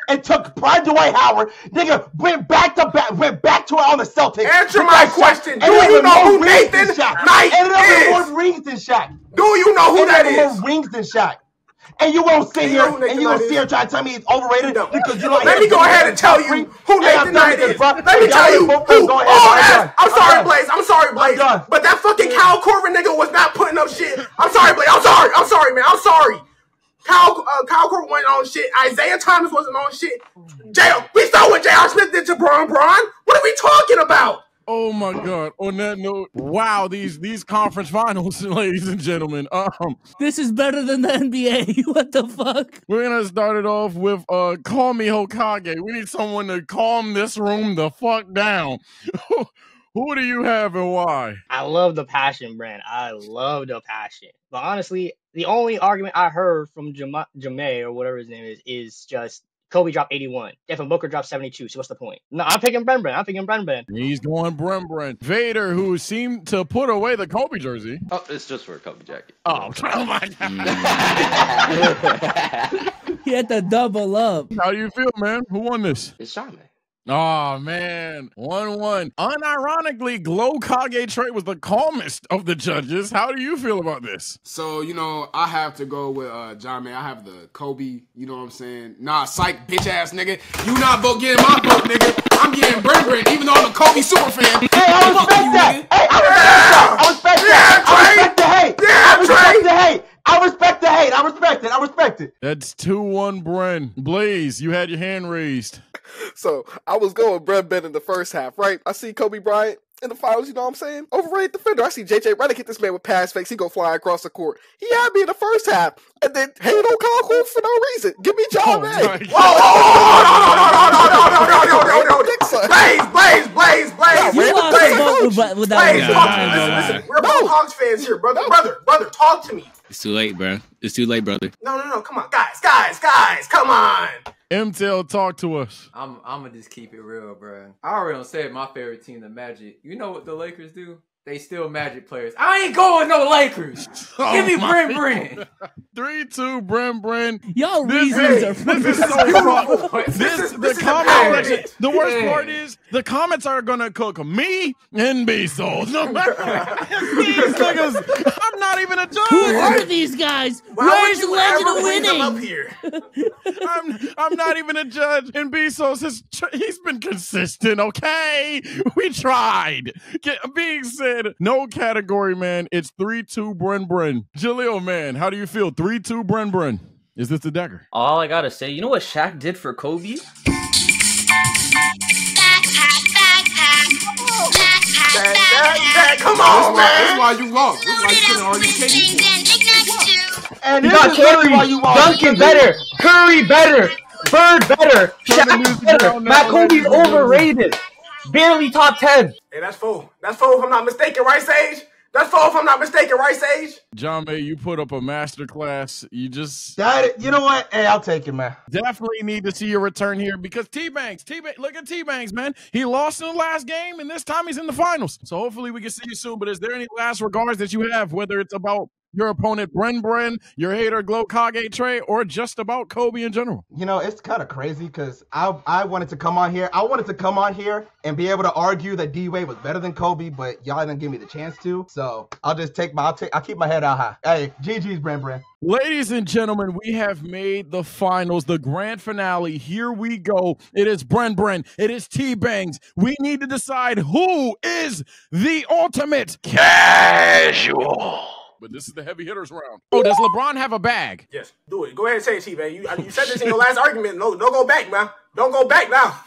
And took Prime Dwight Howard. Nigga, went back to it on the Celtics. Answer my question. Do you know who Nathan Knight is? And more rings than Shaq. Do you know who that is? More rings than Shaq. And you won't sit here try to tell me he's overrated because you don't. Let me go ahead and tell you who Nathan Knight is. Let me tell you who. I'm sorry, Blaze. But that fucking Kyle Korver nigga was not putting up shit. I'm sorry, Blaze. I'm sorry, man. I'm sorry. Kyle Korver went on shit. Isaiah Thomas wasn't on shit. We saw what J.R. Smith did to Bron. What are we talking about? Oh my God! On that note, wow, these conference finals, ladies and gentlemen. This is better than the NBA. What the fuck? We're gonna start it off with call me Hokage. We need someone to calm this room the fuck down. Who do you have and why? I love the passion, Brand. I love the passion. But honestly, the only argument I heard from Jameer or whatever his name is just Kobe dropped 81. Devin Booker dropped 72. So what's the point? No, I'm picking Bren. He's going Bren. Vader, who seemed to put away the Kobe jersey. Oh, it's just for a Kobe jacket. Oh my God. He had to double up. How do you feel, man? Who won this? It's Sean. Oh, man. 1-1. Unironically, Glow Kage Trey was the calmest of the judges. How do you feel about this? So, I have to go with John, man. I have the Kobe, you know what I'm saying? Nah, psych, bitch-ass nigga. You not getting my vote, nigga. I'm getting Bren, even though I'm a Kobe super fan. Hey, I respect that. I respect it. That's 2-1, Bren. Blaze, you had your hand raised. So I was going Brent Ben in the first half, right? I see Kobe Bryant in the finals, you know what I'm saying? Overrated defender. I see JJ Redick hit this man with pass fakes. He go flying across the court. He had me in the first half, and then hate on Kyle Korver for no reason. Give me John May. Blaze. Listen, we're both Hawks fans here, brother. Talk to me. It's too late, bro. It's too late, brother. No. Come on, guys. Come on. MTL, talk to us. I'm gonna just keep it real, bro. I already said my favorite team, the Magic. You know what the Lakers do? They still Magic players. I ain't going no Lakers. Give me Bren. 3-2, Bren. Y'all reasons are this is so fucked. The comment section. The worst part is The comments are gonna cook me and Bezos. No matter these niggas, I'm not even a judge. Who are these guys? Where's the legend of winning? Up here? I'm not even a judge, and Bezos he's been consistent. Okay, we tried. Being said, no category, man. It's 3-2 Bren. Jaleel, man, how do you feel? 3-2 Bren. Is this the dagger? All I gotta say, you know what Shaq did for Kobe? Come on, man. That's why you lost. That's why you couldn't argue KD. And you got Curry, Duncan better, Curry better, Bird better, Shaq better. Matt Kobe's overrated. Barely top 10. Hey, that's 4. That's 4 if I'm not mistaken, right, Sage? That's 4 if I'm not mistaken, right, Sage? John May, you put up a masterclass. You just... You know what? Hey, I'll take it, man. Definitely need to see your return here because T-Banks, look at T-Banks, man. He lost in the last game, and this time he's in the finals. So hopefully we can see you soon. But is there any last regards that you have, whether it's about your opponent, Bren, your hater, Glow Kage Trey, or just about Kobe in general? You know, it's kind of crazy because I wanted to come on here. I wanted to come on here and be able to argue that D-Wade was better than Kobe, but y'all didn't give me the chance to. So I'll just I'll keep my head out high. Hey, GG's, Bren. Ladies and gentlemen, we have made the finals, the grand finale. Here we go. It is Bren. It is T-Bangs. We need to decide who is the ultimate casual. But this is the heavy hitters round. Oh, does LeBron have a bag? Yes, do it. Go ahead and say it, T-Bag. You said this in your last argument. No, don't go back, man. Don't go back now.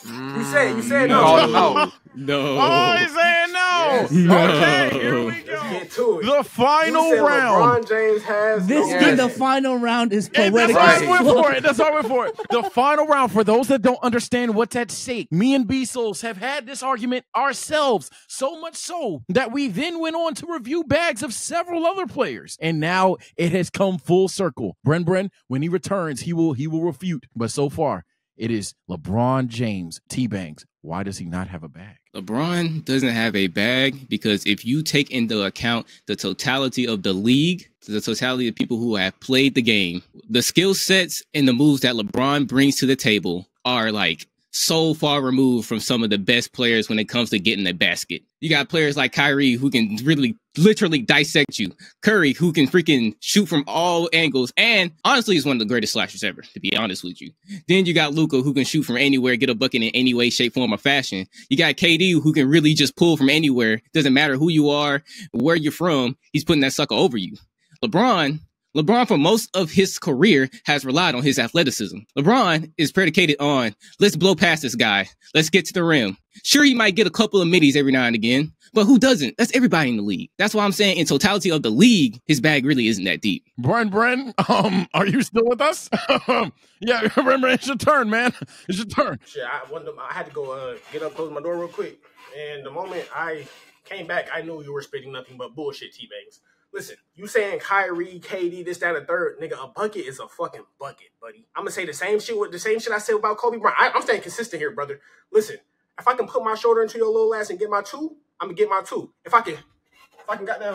You said no. No. Oh, he's saying no. Yes. Okay, here we go. Let's get to it. The final round. LeBron James has This no being the answer. final round is That's poetic. why I went for it. That's why I went for it. The final round, for those that don't understand what's at stake, me and B-Souls have had this argument ourselves, so much so that we then went on to review bags of several other players. And now it has come full circle. Bren, when he returns, he will refute. But so far, it is LeBron James, T-Bangs. Why does he not have a bag? LeBron doesn't have a bag because if you take into account the totality of the league, the totality of people who have played the game, the skill sets and the moves that LeBron brings to the table are like so far removed from some of the best players when it comes to getting the basket. You got players like Kyrie who can really literally dissect you. Curry who can freaking shoot from all angles. And honestly, is one of the greatest slashers ever, to be honest with you. Then you got Luka who can shoot from anywhere, get a bucket in any way, shape, form, or fashion. You got KD who can really just pull from anywhere. Doesn't matter who you are, where you're from. He's putting that sucker over you. LeBron, for most of his career, has relied on his athleticism. LeBron is predicated on, let's blow past this guy. Let's get to the rim. Sure, he might get a couple of middies every now and again, but who doesn't? That's everybody in the league. That's why I'm saying in totality of the league, his bag really isn't that deep. Bren, are you still with us? Yeah, remember, it's your turn, man. It's your turn. Shit, I had to go get up, close my door real quick. And the moment I came back, I knew you were spitting nothing but bullshit, T-Bangs. Listen, you saying Kyrie, KD, this, that, and third, nigga, a bucket is a fucking bucket, buddy. I'm gonna say the same shit I said about Kobe Bryant. I'm staying consistent here, brother. Listen, if I can put my shoulder into your little ass and get my 2, I'm gonna get my 2. If I can goddamn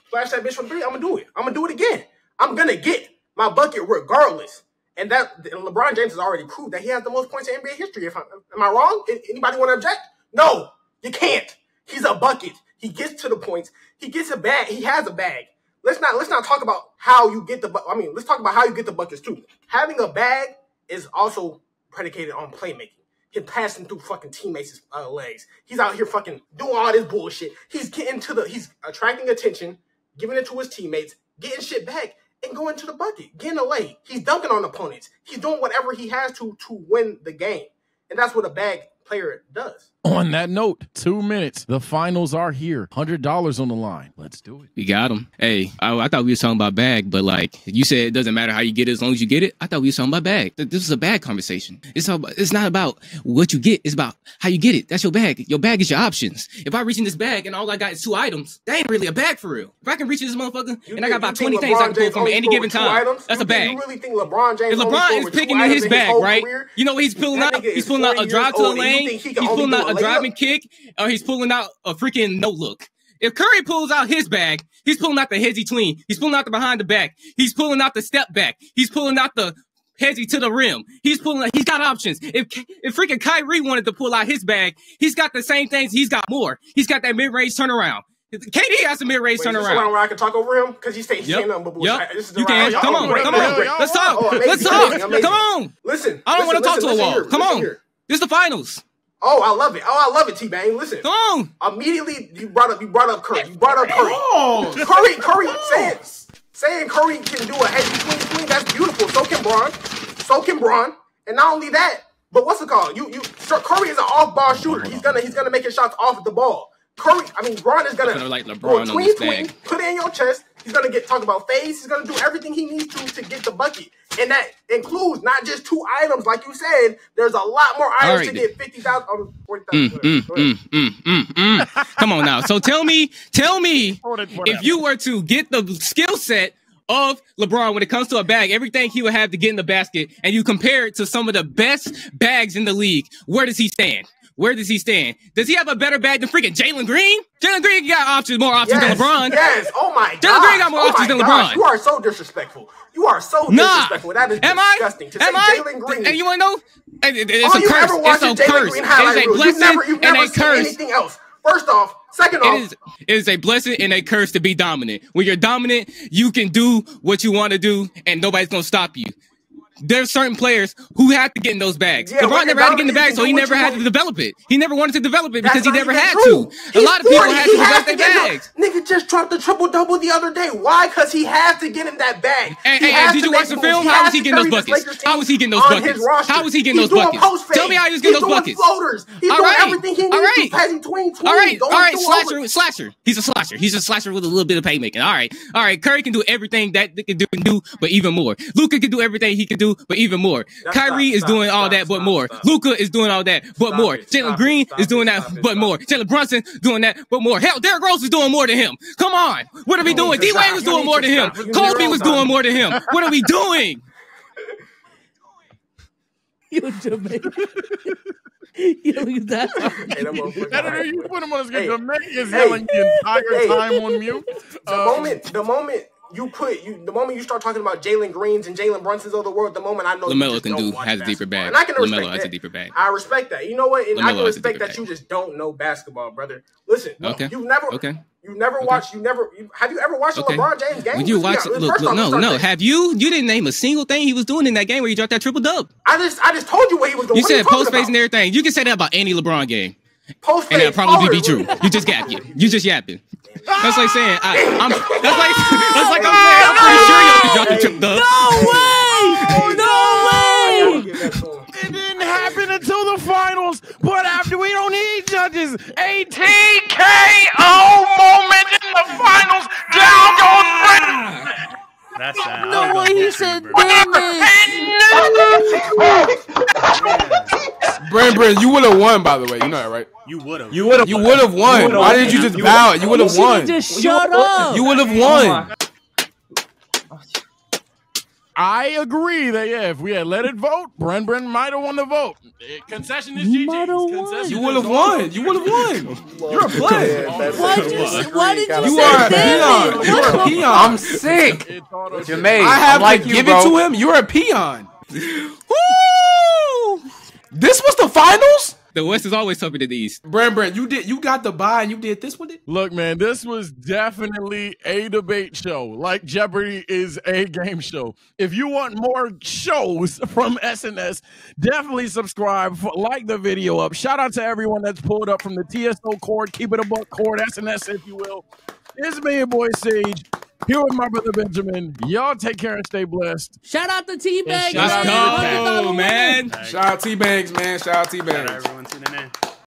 splash that bitch from 3, I'm gonna do it. I'm gonna do it again. I'm gonna get my bucket regardless. And LeBron James has already proved that he has the most points in NBA history. Am I wrong? Anybody want to object? No, you can't. He's a bucket. He gets to the points. He gets a bag. He has a bag. Let's not talk about how you get let's talk about how you get the buckets too. Having a bag is also predicated on playmaking. Him passing through fucking teammates' legs. He's out here fucking doing all this bullshit. He's he's attracting attention, giving it to his teammates, getting shit back, and going to the bucket, getting a lay. He's dunking on opponents. He's doing whatever he has to win the game. And that's what a bag player does. On that note, 2 minutes. The finals are here. $100 on the line. Let's do it. We got him. Hey, I thought we were talking about bag, but like you said, it doesn't matter how you get it as long as you get it. I thought we were talking about bag. This is a bag conversation. It's not about what you get. It's about how you get it. That's your bag. Your bag is your options. If I reach in this bag and all I got is 2 items, that ain't really a bag for real. If I can reach in this motherfucker and I got about 20 things I can pull from at any given time, that's a bag. You really think LeBron James? If LeBron is picking in his bag, right? You know what he's pulling out? He's pulling out a drive to the lane. He's pulling out a driving kick. Or he's pulling out a freaking no look. If Curry pulls out his bag, he's pulling out the headsy tween. He's pulling out the behind the back. He's pulling out the step back. He's pulling out the Hezzy to the rim. He's got options. If freaking Kyrie wanted to pull out his bag, he's got the same things. He's got more. He's got that mid-range turnaround. KD has a mid-range turnaround. Is this where I can talk over him? Because he's saying nothing but bullshit. Yep. This is You can. Come on. Let's talk. Let's talk. Come on. Listen. I don't want to talk to a wall. Come on. This is the finals. Oh, I love it. Oh, I love it, T-Bang. Listen. Come on. Immediately, you brought up Curry. Oh. Curry saying Curry can do a heavy swing, that's beautiful. So can Bron. And not only that, but what's it called? Curry is an off-ball shooter. He's gonna make his shots off the ball. Bron is gonna like LeBron go on this bag. put it in your chest. He's gonna talk about phase. He's gonna do everything he needs to get the bucket, and that includes not just 2 items, like you said. There's a lot more items to get 50,000, 40,000. Come on now. So tell me, if you were to get the skill set of LeBron when it comes to a bag, everything he would have to get in the basket, and you compare it to some of the best bags in the league, where does he stand? Where does he stand? Does he have a better bag than freaking Jalen Green? Jalen Green got more options than LeBron. Yes. Oh my God. Jalen Green got more options than LeBron. You are so disrespectful. Disrespectful. That is disgusting. To say Jalen Green. And you want to know? It's a curse. It's a curse. It's a blessing and a curse. Anything else? First off. Second off, it is a blessing and a curse to be dominant. When you're dominant, you can do what you want to do, and nobody's gonna stop you. There's certain players who have to get in those bags. LeBron never had to get in the bag, so he never had to develop it. He never wanted to develop it because he never had to. A lot of people had to develop their bags. Nigga just dropped the triple-double the other day. Why? Because he has to get in that bag. And did you watch the film? How was he getting those buckets? How was he getting those buckets? How was he getting those buckets? Tell me how he was getting those buckets. He's doing everything he needs to, passing between All right, slasher. He's a slasher. He's a slasher with a little bit of playmaking. All right. Curry can do everything that they can do, but even more. Luka can do everything he can do, but even more. Kyrie is doing all that, but more. Luka is doing all that, but more. Jalen Green is doing that, but more. Jalen Brunson doing that, but more. Hell, Derrick Rose is doing more than him. Come on. What are we doing? D-Wade was doing more than him. Kobe was doing more than him. What are we doing? You Jamaican. You put him on his Jamaican is yelling the entire time on mute. The moment you start talking about Jalen Greens and Jalen Brunsons of the world, the moment I know LaMelo has a deeper bag. And I can respect LaMelo has a deeper bag. I respect that. You know what? And LaMelo I can respect that you just don't know basketball, brother. Listen, you've never watched. Have you ever watched a LeBron James game? When you watch, no. Have you? You didn't name a single thing he was doing in that game where he dropped that triple dub. I just told you what he was doing. You said post phase and everything. You can say that about any LeBron game. Post-phase, and that'll probably be true. You just yapping. You just yapping. That's like saying I'm pretty sure you dropped the triple dub. No way! It didn't happen until the finals, but after we don't need judges. A TKO moment in the finals. Down goes Brandon. That's sad. No way he said Brandon, you would have won, by the way. You know that, right? You would have. You would have won. Why did you just bow? You would have won. Just shut up. You would have won. I agree that if we had let it vote, Bren might have won the vote. Concession is GG's. You would have won. You would have won. You're a player. Why did you You say are a that? peon. You're a peon. I'm sick. Jermaine, I have like to give it to him. You're a peon. Woo! This was the finals? The West is always tougher than the East. Brand, you got the bye and you did this with it? Look, man, this was definitely a debate show. Like Jeopardy is a game show. If you want more shows from SNS, definitely subscribe, like the video up. Shout out to everyone that's pulled up from the TSO Court, Keep It a Buck Court, SNS, if you will. It's me, your boy Sage, here with my brother Benjamin. Y'all take care and stay blessed. Shout out to T-Bags. Let's go, man. Shout out T-Bags, man. Shout out T-Bags. Shout out everyone tuning in.